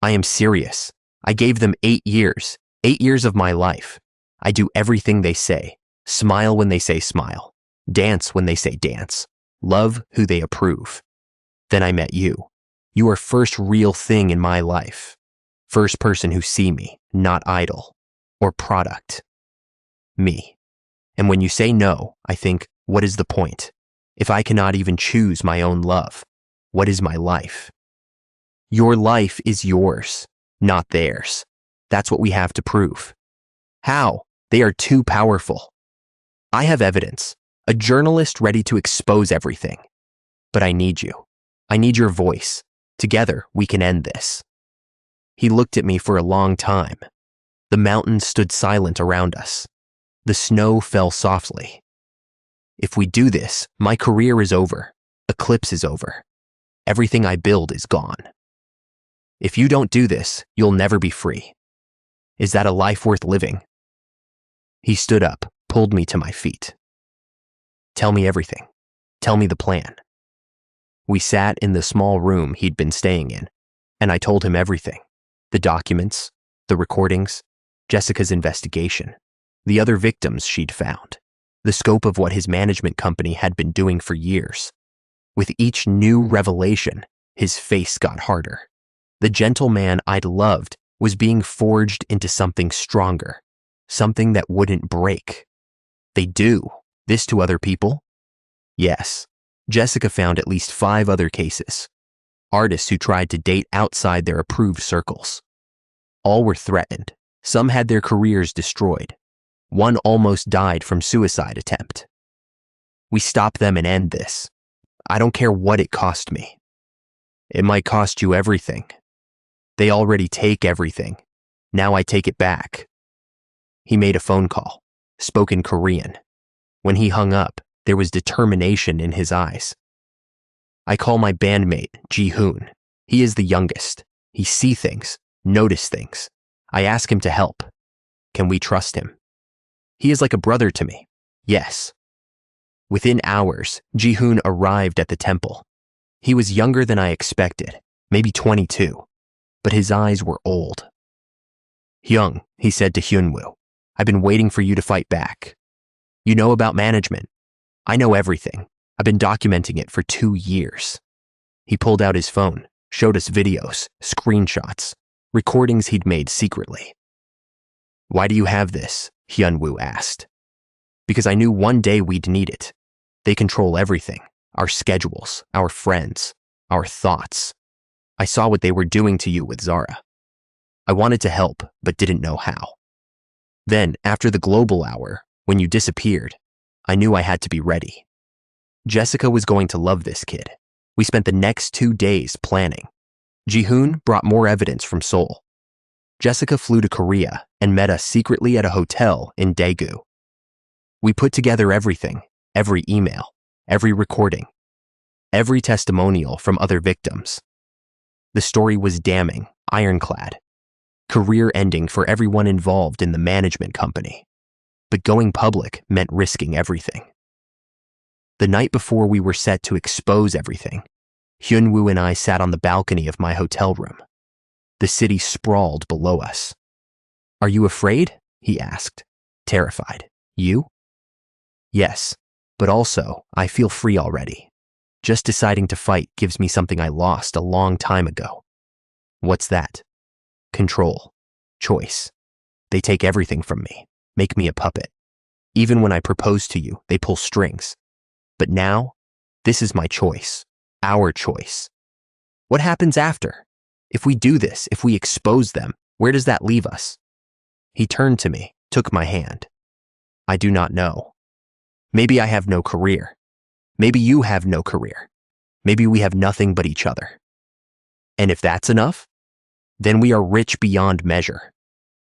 I am serious. I gave them 8 years, 8 years of my life. I do everything they say, smile when they say smile, dance when they say dance, love who they approve. Then I met you. You are first real thing in my life. First person who see me, not idol or product. Me. And when you say no, I think, what is the point? If I cannot even choose my own love, what is my life? Your life is yours, not theirs. That's what we have to prove. How? They are too powerful. I have evidence, a journalist ready to expose everything. But I need you. I need your voice. Together, we can end this. He looked at me for a long time. The mountains stood silent around us. The snow fell softly. If we do this, my career is over. Eclipse is over. Everything I build is gone. If you don't do this, you'll never be free. Is that a life worth living? He stood up, pulled me to my feet. Tell me everything. Tell me the plan. We sat in the small room he'd been staying in, and I told him everything. The documents, the recordings, Jessica's investigation, the other victims she'd found, the scope of what his management company had been doing for years. With each new revelation, his face got harder. The gentleman I'd loved was being forged into something stronger, something that wouldn't break. They do this to other people? Yes. Jessica found at least 5 other cases. Artists who tried to date outside their approved circles. All were threatened. Some had their careers destroyed. One almost died from suicide attempt. We stop them and end this. I don't care what it cost me. It might cost you everything. They already take everything. Now I take it back. He made a phone call, spoke in Korean. When he hung up, there was determination in his eyes. I call my bandmate, Ji-hoon. He is the youngest. He sees things, notice things. I ask him to help. Can we trust him? He is like a brother to me. Yes. Within hours, Ji-hoon arrived at the temple. He was younger than I expected, maybe 22, but his eyes were old. Hyung, he said to Hyun-woo, I've been waiting for you to fight back. You know about management. I know everything. I've been documenting it for 2 years. He pulled out his phone, showed us videos, screenshots, recordings he'd made secretly. Why do you have this? Hyunwoo asked. Because I knew one day we'd need it. They control everything, our schedules, our friends, our thoughts. I saw what they were doing to you with Zara. I wanted to help, but didn't know how. Then, after the global hour, when you disappeared, I knew I had to be ready. Jessica was going to love this kid. We spent the next 2 days planning. Jihoon brought more evidence from Seoul. Jessica flew to Korea and met us secretly at a hotel in Daegu. We put together everything, every email, every recording, every testimonial from other victims. The story was damning, ironclad. Career-ending for everyone involved in the management company. But going public meant risking everything. The night before we were set to expose everything, Hyunwoo and I sat on the balcony of my hotel room. The city sprawled below us. Are you afraid? He asked, terrified. You? Yes, but also, I feel free already. Just deciding to fight gives me something I lost a long time ago. What's that? Control. Choice. They take everything from me, make me a puppet. Even when I propose to you, they pull strings. But now, this is my choice, our choice. What happens after? If we do this, if we expose them, where does that leave us? He turned to me, took my hand. I do not know. Maybe I have no career. Maybe you have no career. Maybe we have nothing but each other. And if that's enough, then we are rich beyond measure.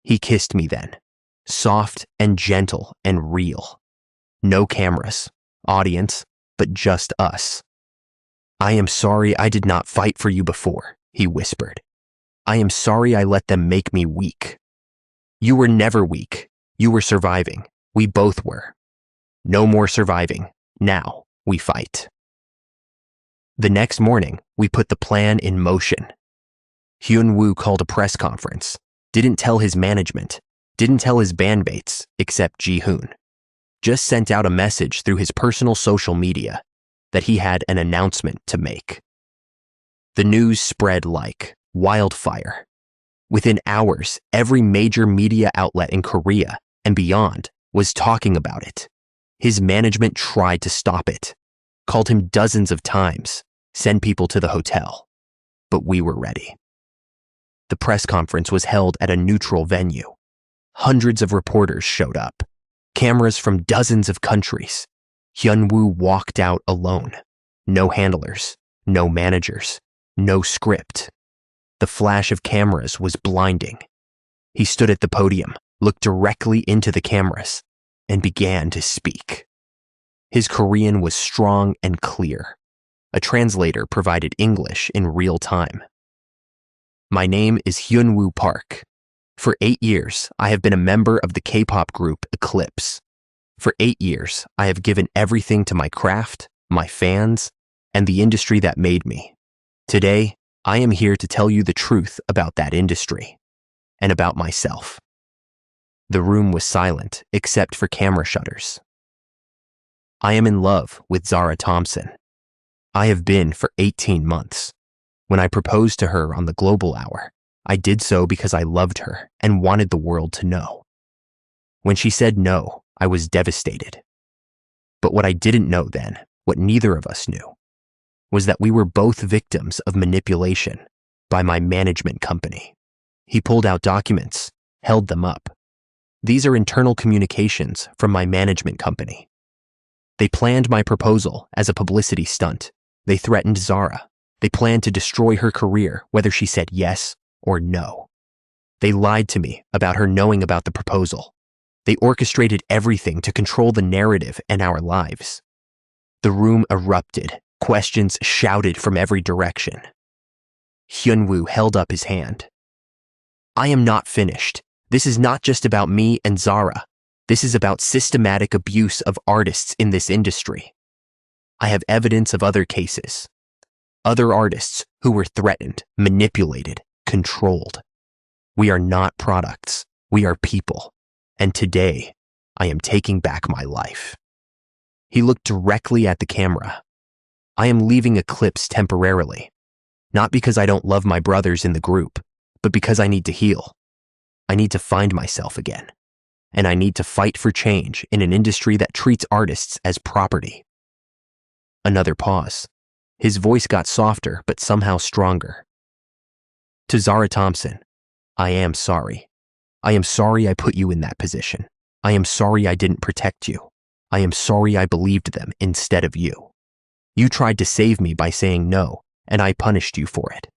He kissed me then, soft and gentle and real. No cameras, audience, but just us. I am sorry I did not fight for you before, he whispered. I am sorry I let them make me weak. You were never weak. You were surviving. We both were. No more surviving. Now we fight. The next morning, we put the plan in motion. Hyunwoo called a press conference, didn't tell his management, didn't tell his bandmates, except Jihoon. Just sent out a message through his personal social media that he had an announcement to make. The news spread like wildfire. Within hours, every major media outlet in Korea and beyond was talking about it. His management tried to stop it, called him dozens of times, sent people to the hotel. But we were ready. The press conference was held at a neutral venue. Hundreds of reporters showed up, cameras from dozens of countries. Hyunwoo walked out alone. No handlers, no managers, no script. The flash of cameras was blinding. He stood at the podium, looked directly into the cameras, and began to speak. His Korean was strong and clear. A translator provided English in real time. My name is Hyunwoo Park. For 8 years, I have been a member of the K-pop group Eclipse. For 8 years, I have given everything to my craft, my fans, and the industry that made me. Today, I am here to tell you the truth about that industry and about myself. The room was silent except for camera shutters. I am in love with Zara Thompson. I have been for 18 months. When I proposed to her on the global hour, I did so because I loved her and wanted the world to know. When she said no, I was devastated. But what I didn't know then, what neither of us knew, was that we were both victims of manipulation by my management company. He pulled out documents, held them up. These are internal communications from my management company. They planned my proposal as a publicity stunt. They threatened Zara. They planned to destroy her career, whether she said yes or no. They lied to me about her knowing about the proposal. They orchestrated everything to control the narrative and our lives. The room erupted. Questions shouted from every direction. Hyunwoo held up his hand. I am not finished. This is not just about me and Zara. This is about systematic abuse of artists in this industry. I have evidence of other cases. Other artists who were threatened, manipulated, controlled. We are not products. We are people. And today, I am taking back my life. He looked directly at the camera. I am leaving Eclipse temporarily, not because I don't love my brothers in the group, but because I need to heal. I need to find myself again, and I need to fight for change in an industry that treats artists as property. Another pause. His voice got softer, but somehow stronger. To Zara Thompson, I am sorry. I am sorry I put you in that position. I am sorry I didn't protect you. I am sorry I believed them instead of you. You tried to save me by saying no, and I punished you for it.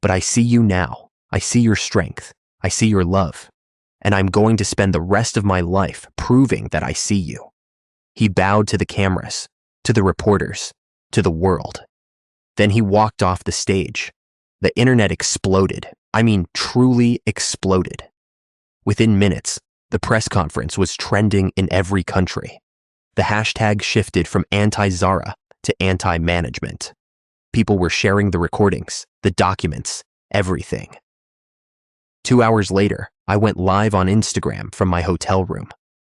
But I see you now. I see your strength. I see your love. And I'm going to spend the rest of my life proving that I see you. He bowed to the cameras, to the reporters, to the world. Then he walked off the stage. The internet exploded. I mean, truly exploded. Within minutes, the press conference was trending in every country. The hashtag shifted from anti-Zara to anti-management. People were sharing the recordings, the documents, everything. 2 hours later, I went live on Instagram from my hotel room.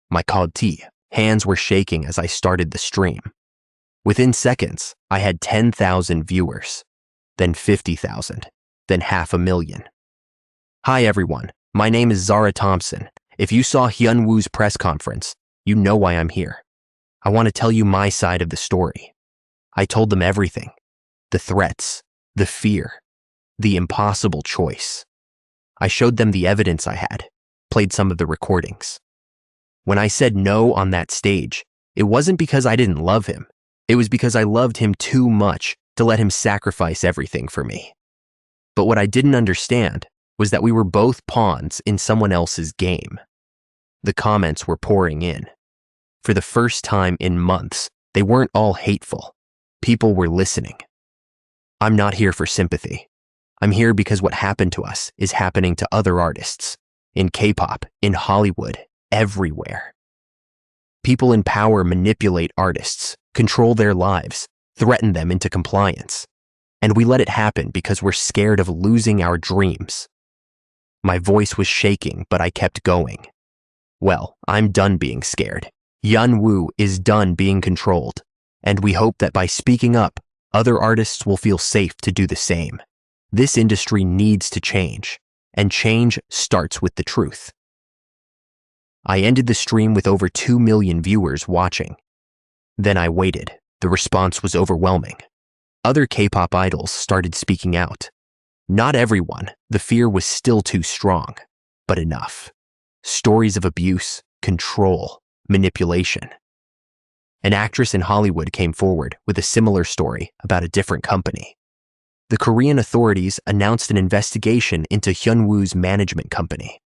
My Kodti, hands were shaking as I started the stream. Within seconds, I had 10,000 viewers, then 50,000, then 500,000. Hi everyone, my name is Zara Thompson. If you saw Hyunwoo's press conference, you know why I'm here. I want to tell you my side of the story. I told them everything. The threats, the fear, the impossible choice. I showed them the evidence I had, played some of the recordings. When I said no on that stage, it wasn't because I didn't love him. It was because I loved him too much to let him sacrifice everything for me. But what I didn't understand was that we were both pawns in someone else's game. The comments were pouring in. For the first time in months, they weren't all hateful. People were listening. I'm not here for sympathy. I'm here because what happened to us is happening to other artists. In K-pop, in Hollywood, everywhere. People in power manipulate artists, control their lives, threaten them into compliance. And we let it happen because we're scared of losing our dreams. My voice was shaking, but I kept going. Well, I'm done being scared. Hyunwoo is done being controlled. And we hope that by speaking up, other artists will feel safe to do the same. This industry needs to change, and change starts with the truth. I ended the stream with over 2 million viewers watching. Then I waited. The response was overwhelming. Other K-pop idols started speaking out. Not everyone, the fear was still too strong, but enough. Stories of abuse, control, manipulation. An actress in Hollywood came forward with a similar story about a different company. The Korean authorities announced an investigation into Hyunwoo's management company.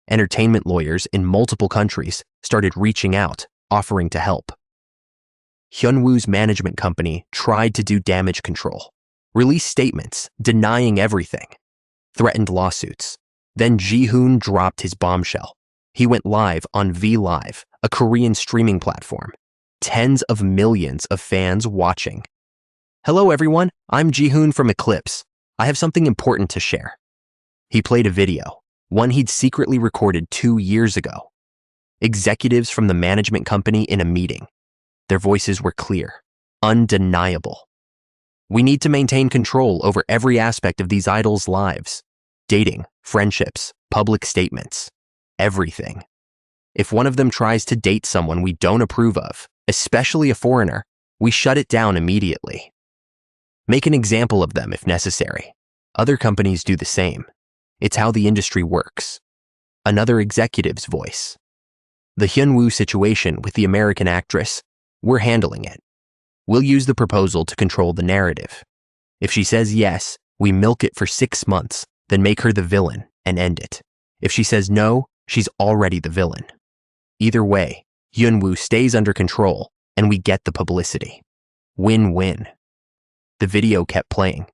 Entertainment lawyers in multiple countries started reaching out, offering to help. Hyunwoo's management company tried to do damage control, released statements denying everything, threatened lawsuits. Then Jihoon dropped his bombshell. He went live on V-Live, a Korean streaming platform. Tens of millions of fans watching. Hello everyone, I'm Jihoon from Eclipse. I have something important to share. He played a video, one he'd secretly recorded 2 years ago. Executives from the management company in a meeting. Their voices were clear, undeniable. We need to maintain control over every aspect of these idols' lives. Dating, friendships, public statements, everything. If one of them tries to date someone we don't approve of, especially a foreigner, we shut it down immediately. Make an example of them if necessary. Other companies do the same. It's how the industry works. Another executive's voice. The Hyunwoo situation with the American actress, we're handling it. We'll use the proposal to control the narrative. If she says yes, we milk it for 6 months, then make her the villain and end it. If she says no, she's already the villain. Either way, Hyunwoo stays under control and we get the publicity. Win-win. The video kept playing.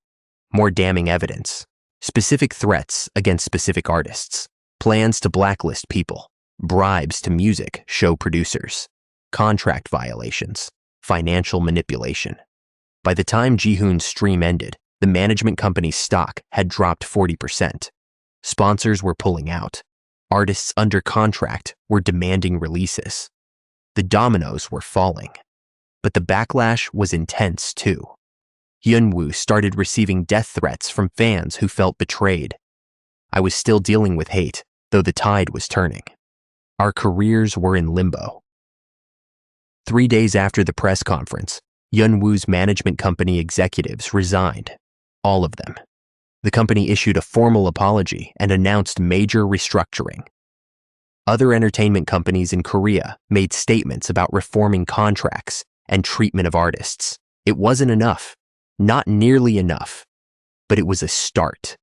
More damning evidence. Specific threats against specific artists. Plans to blacklist people. Bribes to music show producers. Contract violations. Financial manipulation. By the time Jihoon's stream ended, the management company's stock had dropped 40%. Sponsors were pulling out. Artists under contract were demanding releases. The dominoes were falling. But the backlash was intense too. Hyunwoo started receiving death threats from fans who felt betrayed. I was still dealing with hate, though the tide was turning. Our careers were in limbo. 3 days after the press conference, Hyunwoo's management company executives resigned. All of them. The company issued a formal apology and announced major restructuring. Other entertainment companies in Korea made statements about reforming contracts and treatment of artists. It wasn't enough. Not nearly enough. But it was a start.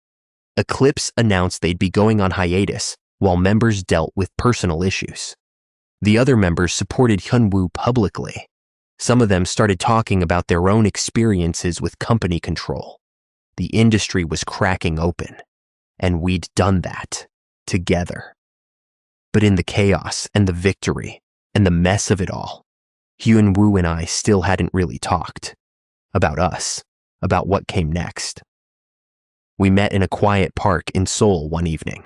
Eclipse announced they'd be going on hiatus while members dealt with personal issues. The other members supported Hyunwoo publicly. Some of them started talking about their own experiences with company control. The industry was cracking open, and we'd done that together. But in the chaos and the victory and the mess of it all, Hyunwoo and I still hadn't really talked. About us, about what came next. We met in a quiet park in Seoul one evening,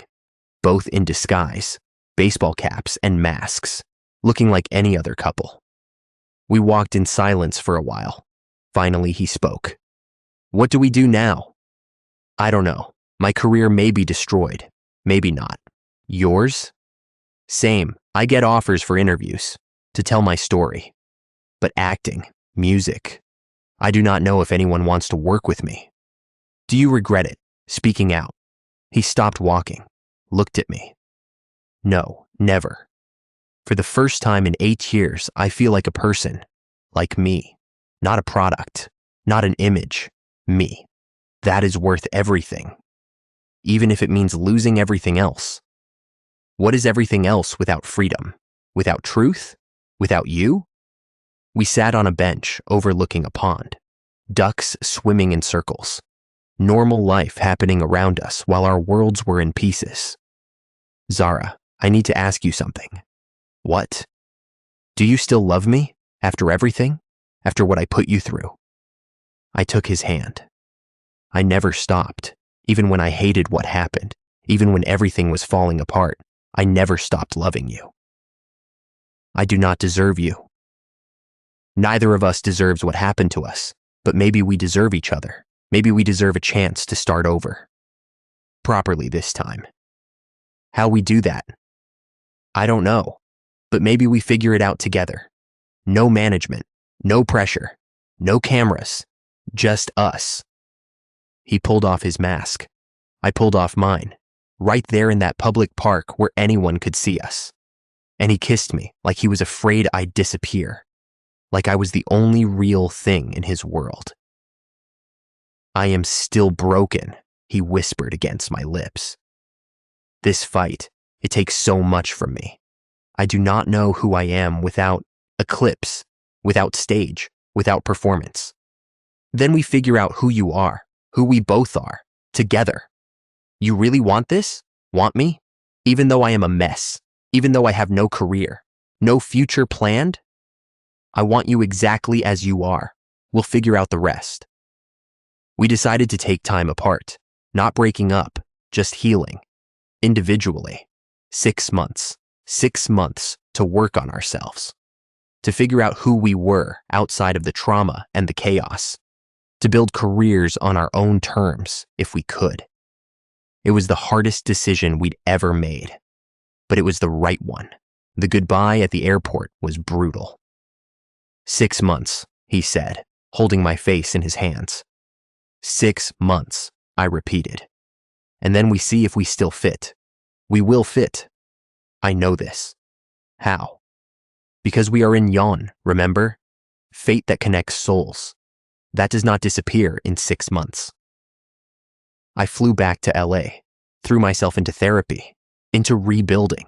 both in disguise, baseball caps and masks, looking like any other couple. We walked in silence for a while. Finally, he spoke. What do we do now? I don't know. My career may be destroyed. Maybe not. Yours? Same. I get offers for interviews, to tell my story. But acting, music, I do not know if anyone wants to work with me. Do you regret it, speaking out? He stopped walking, looked at me. No, never. For the first time in 8 years, I feel like a person, like me, not a product, not an image, me. That is worth everything, even if it means losing everything else. What is everything else without freedom, without truth, without you? We sat on a bench overlooking a pond, ducks swimming in circles, normal life happening around us while our worlds were in pieces. Zara, I need to ask you something. What? Do you still love me, after everything, after what I put you through? I took his hand. I never stopped, even when I hated what happened, even when everything was falling apart. I never stopped loving you. I do not deserve you. Neither of us deserves what happened to us, but maybe we deserve each other. Maybe we deserve a chance to start over. Properly this time. How we do that? I don't know, but maybe we figure it out together. No management, no pressure, no cameras, just us. He pulled off his mask. I pulled off mine, right there in that public park where anyone could see us. And he kissed me like he was afraid I'd disappear. Like I was the only real thing in his world. I am still broken, he whispered against my lips. This fight, it takes so much from me. I do not know who I am without Eclipse, without stage, without performance. Then we figure out who you are, who we both are, together. You really want this? Want me? Even though I am a mess, even though I have no career, no future planned? I want you exactly as you are. We'll figure out the rest. We decided to take time apart, not breaking up, just healing. Individually. 6 months. 6 months to work on ourselves. To figure out who we were outside of the trauma and the chaos. To build careers on our own terms, if we could. It was the hardest decision we'd ever made. But it was the right one. The goodbye at the airport was brutal. 6 months, he said, holding my face in his hands. 6 months, I repeated. And then we see if we still fit. We will fit. I know this. How? Because we are in Yon, remember? Fate that connects souls. That does not disappear in 6 months. I flew back to LA, threw myself into therapy, into rebuilding,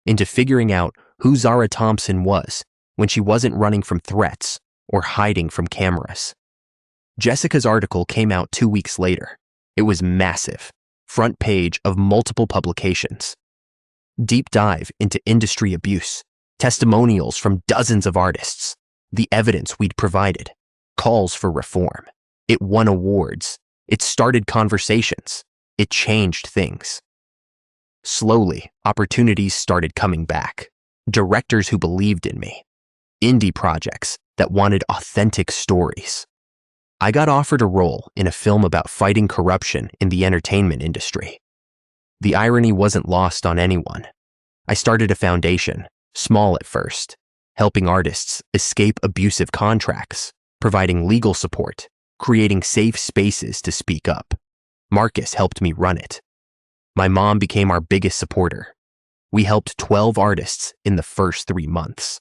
into figuring out who Zara Thompson was when she wasn't running from threats or hiding from cameras. Jessica's article came out 2 weeks later. It was massive, front page of multiple publications. Deep dive into industry abuse, testimonials from dozens of artists, the evidence we'd provided, calls for reform. It won awards. It started conversations. It changed things. Slowly, opportunities started coming back. Directors who believed in me. Indie projects that wanted authentic stories. I got offered a role in a film about fighting corruption in the entertainment industry. The irony wasn't lost on anyone. I started a foundation, small at first, helping artists escape abusive contracts, providing legal support, creating safe spaces to speak up. Marcus helped me run it. My mom became our biggest supporter. We helped 12 artists in the first 3 months.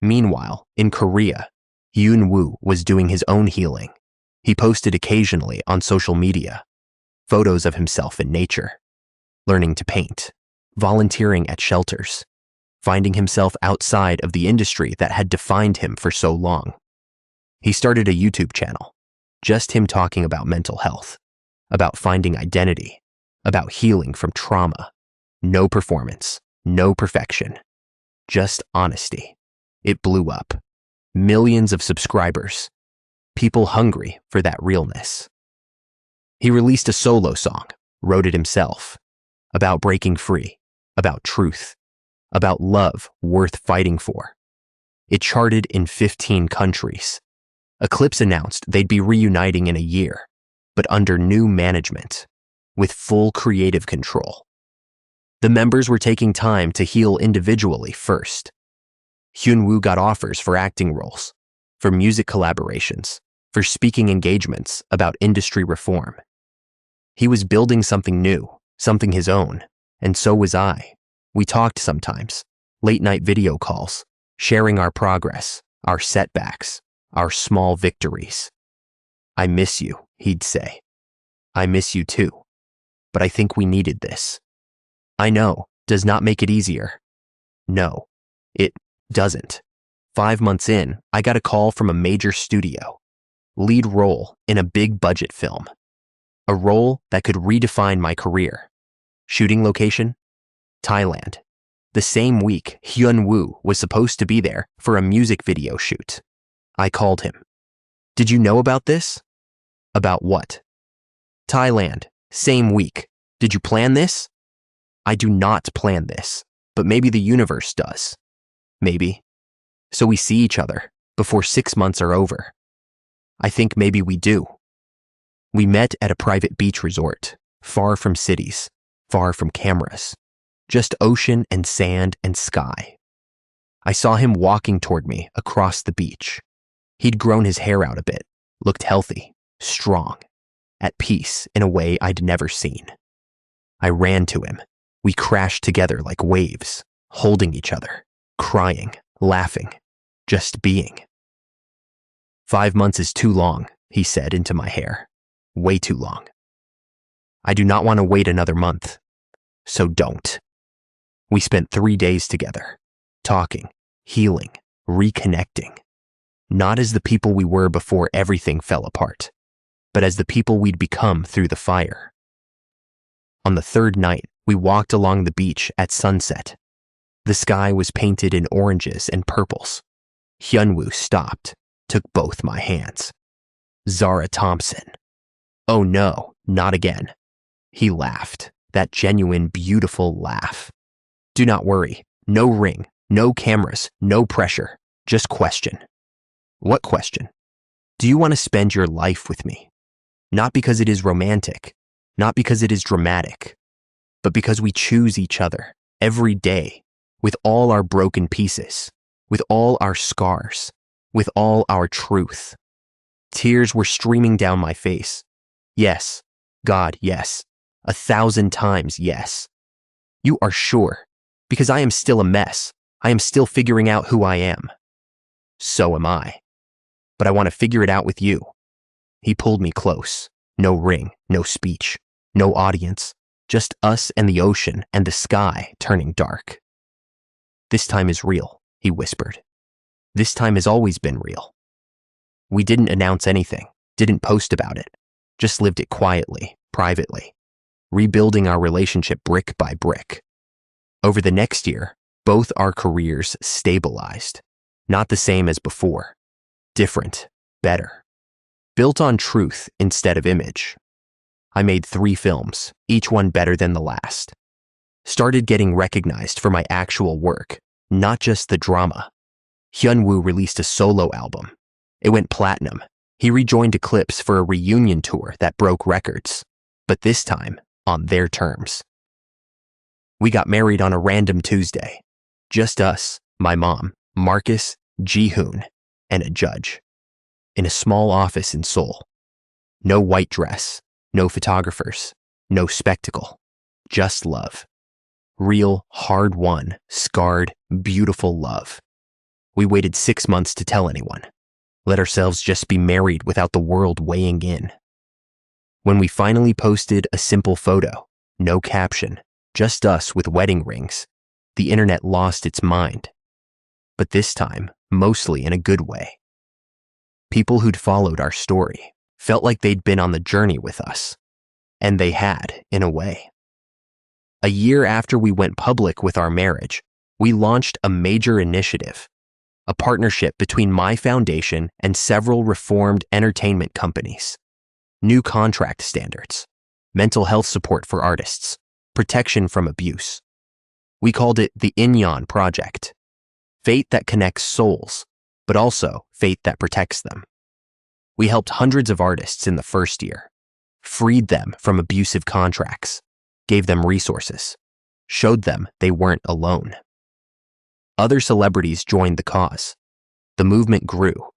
Meanwhile, in Korea, Hyun-woo was doing his own healing. He posted occasionally on social media, photos of himself in nature, learning to paint, volunteering at shelters, finding himself outside of the industry that had defined him for so long. He started a YouTube channel, just him talking about mental health, about finding identity, about healing from trauma. No performance, no perfection, just honesty. It blew up. Millions of subscribers, people hungry for that realness. He released a solo song, wrote it himself, about breaking free, about truth, about love worth fighting for. It charted in 15 countries. Eclipse announced they'd be reuniting in a year, but under new management, with full creative control. The members were taking time to heal individually first. Hyun-woo got offers for acting roles, for music collaborations, for speaking engagements about industry reform. He was building something new, something his own, and so was I. We talked sometimes, late-night video calls, sharing our progress, our setbacks, our small victories. I miss you, he'd say. I miss you too. But I think we needed this. I know, does not make it easier. No, it doesn't. 5 months in, I got a call from a major studio. Lead role in a big budget film. A role that could redefine my career. Shooting location? Thailand. The same week, Hyun-woo was supposed to be there for a music video shoot. I called him. Did you know about this? About what? Thailand. Same week. Did you plan this? I do not plan this, but maybe the universe does. Maybe. So we see each other before 6 months are over. I think maybe we do. We met at a private beach resort, far from cities, far from cameras, just ocean and sand and sky. I saw him walking toward me across the beach. He'd grown his hair out a bit, looked healthy, strong, at peace in a way I'd never seen. I ran to him. We crashed together like waves, holding each other, crying, laughing, just being. 5 months is too long, he said into my hair. Way too long. I do not want to wait another month, so don't. We spent 3 days together, talking, healing, reconnecting. Not as the people we were before everything fell apart, but as the people we'd become through the fire. On the 3rd night, we walked along the beach at sunset. The sky was painted in oranges and purples. Hyun-woo stopped, took both my hands. Zara Thompson. Oh no, not again. He laughed, that genuine, beautiful laugh. Do not worry, no ring, no cameras, no pressure, just question. What question? Do you want to spend your life with me? Not because it is romantic, not because it is dramatic, but because we choose each other every day with all our broken pieces, with all our scars, with all our truth. Tears were streaming down my face. Yes, God, yes. 1,000 times yes. You are sure, because I am still a mess. I am still figuring out who I am. So am I. But I want to figure it out with you. He pulled me close. No ring, no speech, no audience, just us and the ocean and the sky turning dark. This time is real, he whispered. This time has always been real. We didn't announce anything, didn't post about it, just lived it quietly, privately, rebuilding our relationship brick by brick. Over the next year, both our careers stabilized. Not the same as before. Different, better. Built on truth instead of image. I made 3 films, each one better than the last. started getting recognized for my actual work, not just the drama. Hyunwoo released a solo album. It went platinum. He rejoined Eclipse for a reunion tour that broke records, but this time on their terms. We got married on a random Tuesday. Just us, my mom, Marcus, Ji-hoon, and a judge. In a small office in Seoul. No white dress, no photographers, no spectacle, just love. Real, hard-won, scarred, beautiful love. We waited 6 months to tell anyone. Let ourselves just be married without the world weighing in. When we finally posted a simple photo, no caption, just us with wedding rings, the internet lost its mind. But this time, mostly in a good way. People who'd followed our story felt like they'd been on the journey with us. And they had, in a way. A year after we went public with our marriage, we launched a major initiative, a partnership between my foundation and several reformed entertainment companies. New contract standards, mental health support for artists, protection from abuse. We called it the Inyon Project. Fate that connects souls, but also fate that protects them. We helped hundreds of artists in the first year, freed them from abusive contracts, gave them resources, showed them they weren't alone. Other celebrities joined the cause. The movement grew.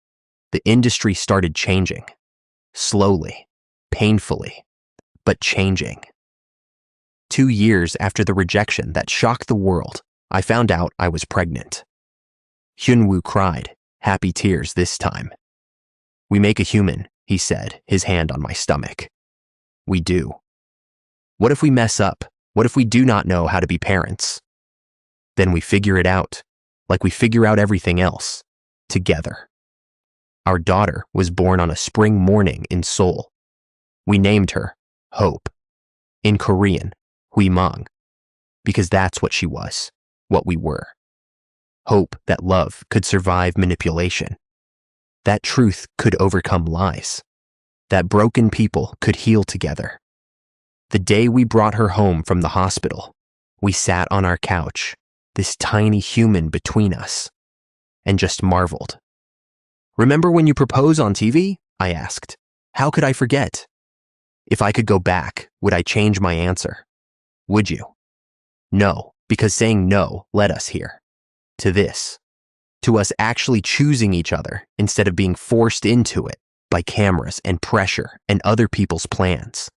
The industry started changing. Slowly, painfully, but changing. 2 years after the rejection that shocked the world, I found out I was pregnant. Hyunwoo cried, happy tears this time. We make a human, he said, his hand on my stomach. We do. What if we mess up? What if we do not know how to be parents? Then we figure it out, like we figure out everything else, together. Our daughter was born on a spring morning in Seoul. We named her Hope. In Korean, Huimang, because that's what she was, what we were. Hope that love could survive manipulation. That truth could overcome lies. That broken people could heal together. The day we brought her home from the hospital, we sat on our couch, this tiny human between us, and just marveled. Remember when you proposed on TV? I asked. How could I forget? If I could go back, would I change my answer? Would you? No, because saying no led us here. To this. To us actually choosing each other instead of being forced into it by cameras and pressure and other people's plans.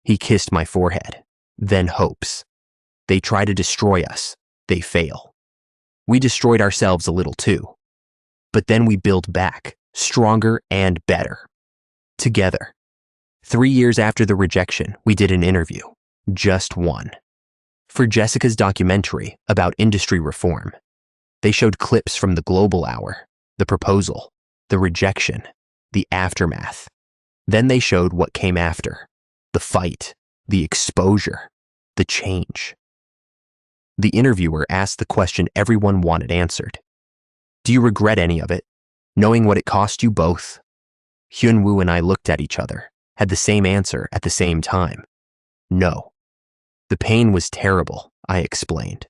He kissed my forehead, then Hope's. They try to destroy us. They fail. We destroyed ourselves a little too. But then we build back, stronger and better. Together. 3 years after the rejection, we did an interview. Just one. For Jessica's documentary about industry reform. They showed clips from the Global Hour, the proposal, the rejection, the aftermath. Then they showed what came after. The fight, the exposure, the change. The interviewer asked the question everyone wanted answered. Do you regret any of it, knowing what it cost you both? Hyunwoo and I looked at each other, had the same answer at the same time. No. The pain was terrible, I explained,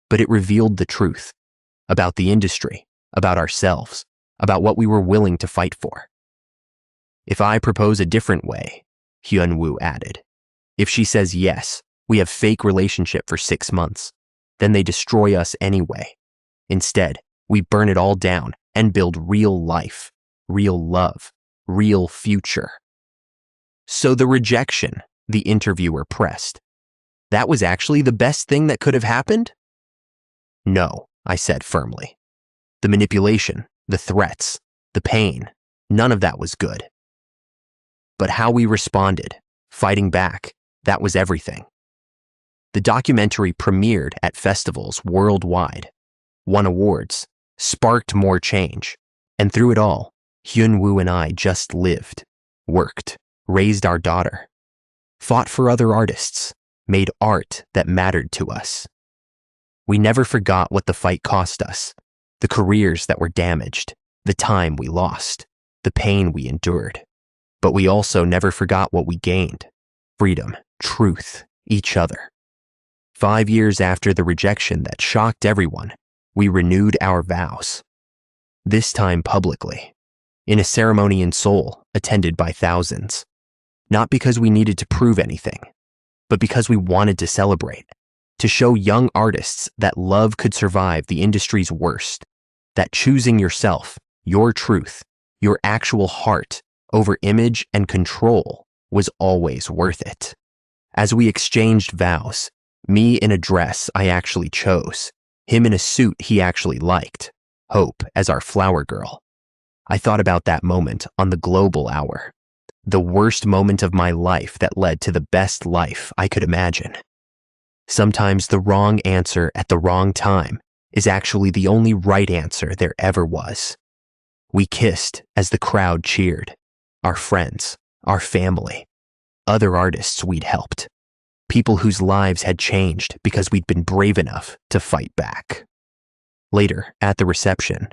but it revealed the truth about the industry, about ourselves, about what we were willing to fight for. If I propose a different way, Hyunwoo added. If she says yes, we have fake relationship for 6 months. Then they destroy us anyway. Instead, we burn it all down and build real life, real love, real future. So the rejection, the interviewer pressed. That was actually the best thing that could have happened? No, I said firmly. The manipulation, the threats, the pain, none of that was good. But how we responded, fighting back, that was everything. The documentary premiered at festivals worldwide, won awards, sparked more change, and through it all, Hyunwoo and I just lived, worked, raised our daughter, fought for other artists, made art that mattered to us. We never forgot what the fight cost us, the careers that were damaged, the time we lost, the pain we endured. But we also never forgot what we gained: freedom, truth, each other. 5 years after the rejection that shocked everyone, we renewed our vows. This time publicly, in a ceremony in Seoul attended by thousands. Not because we needed to prove anything, but because we wanted to celebrate, to show young artists that love could survive the industry's worst, that choosing yourself, your truth, your actual heart over image and control was always worth it. As we exchanged vows, me in a dress I actually chose, him in a suit he actually liked, Hope as our flower girl. I thought about that moment on the Global Hour, the worst moment of my life that led to the best life I could imagine. Sometimes the wrong answer at the wrong time is actually the only right answer there ever was. We kissed as the crowd cheered, our friends, our family, other artists we'd helped, people whose lives had changed because we'd been brave enough to fight back. Later, at the reception,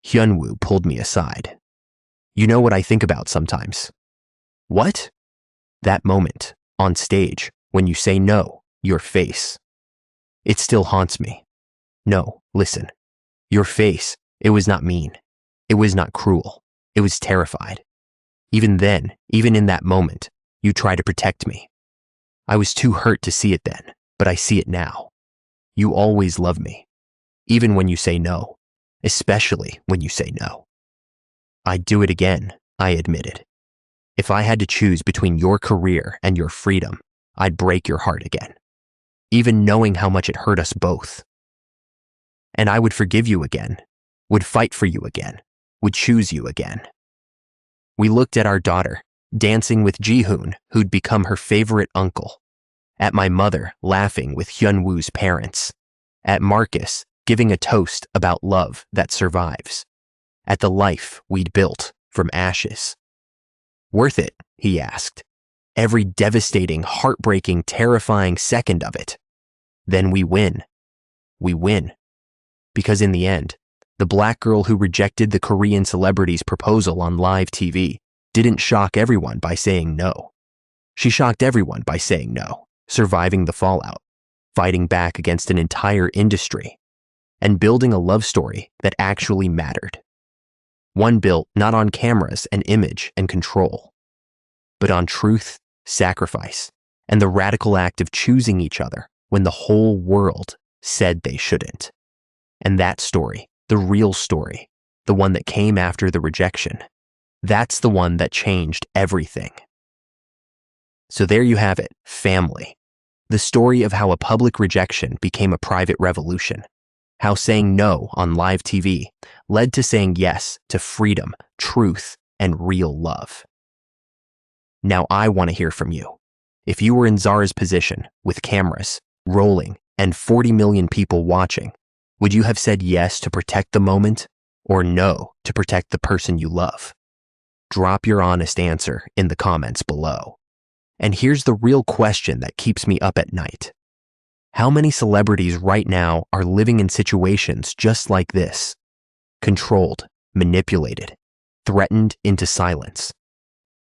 Hyunwoo pulled me aside. "You know what I think about sometimes?" "What?" "That moment, on stage, when you say no, your face. It still haunts me. No, listen. Your face, it was not mean. It was not cruel. It was terrified. Even then, even in that moment, you try to protect me. I was too hurt to see it then, but I see it now. You always love me. Even when you say no, especially when you say no." "I'd do it again," I admitted. "If I had to choose between your career and your freedom, I'd break your heart again, even knowing how much it hurt us both. And I would forgive you again, would fight for you again, would choose you again." We looked at our daughter, dancing with Jihoon, who'd become her favorite uncle, at my mother laughing with Hyunwoo's parents, at Marcus giving a toast about love that survives, at the life we'd built from ashes. "Worth it?" he asked. "Every devastating, heartbreaking, terrifying second of it." Then we win. We win. Because in the end, the black girl who rejected the Korean celebrity's proposal on live TV didn't shock everyone by saying no. She shocked everyone by saying no, surviving the fallout, fighting back against an entire industry, and building a love story that actually mattered. One built not on cameras and image and control, but on truth, sacrifice, and the radical act of choosing each other when the whole world said they shouldn't. And that story, the real story, the one that came after the rejection, that's the one that changed everything. So there you have it, family. The story of how a public rejection became a private revolution. How saying no on live TV led to saying yes to freedom, truth, and real love. Now I want to hear from you. If you were in Zara's position, with cameras, rolling, and 40 million people watching, would you have said yes to protect the moment, or no to protect the person you love? Drop your honest answer in the comments below. And here's the real question that keeps me up at night. How many celebrities right now are living in situations just like this? Controlled, manipulated, threatened into silence.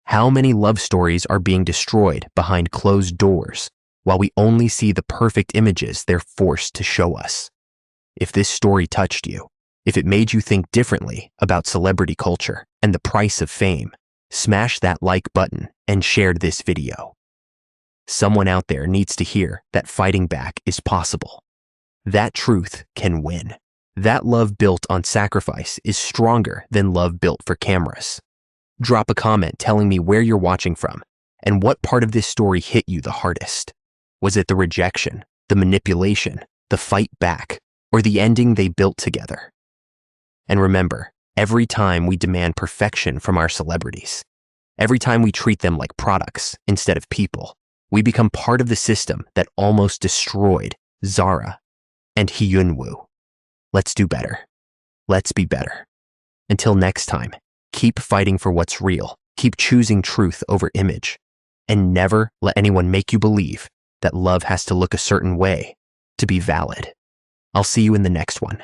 How many love stories are being destroyed behind closed doors while we only see the perfect images they're forced to show us? If this story touched you, if it made you think differently about celebrity culture and the price of fame, smash that like button and share this video. Someone out there needs to hear that fighting back is possible. That truth can win. That love built on sacrifice is stronger than love built for cameras. Drop a comment telling me where you're watching from and what part of this story hit you the hardest. Was it the rejection, the manipulation, the fight back, or the ending they built together? And remember, every time we demand perfection from our celebrities, every time we treat them like products instead of people, we become part of the system that almost destroyed Zara and Hyunwoo. Let's do better. Let's be better. Until next time, keep fighting for what's real, keep choosing truth over image, and never let anyone make you believe that love has to look a certain way to be valid. I'll see you in the next one.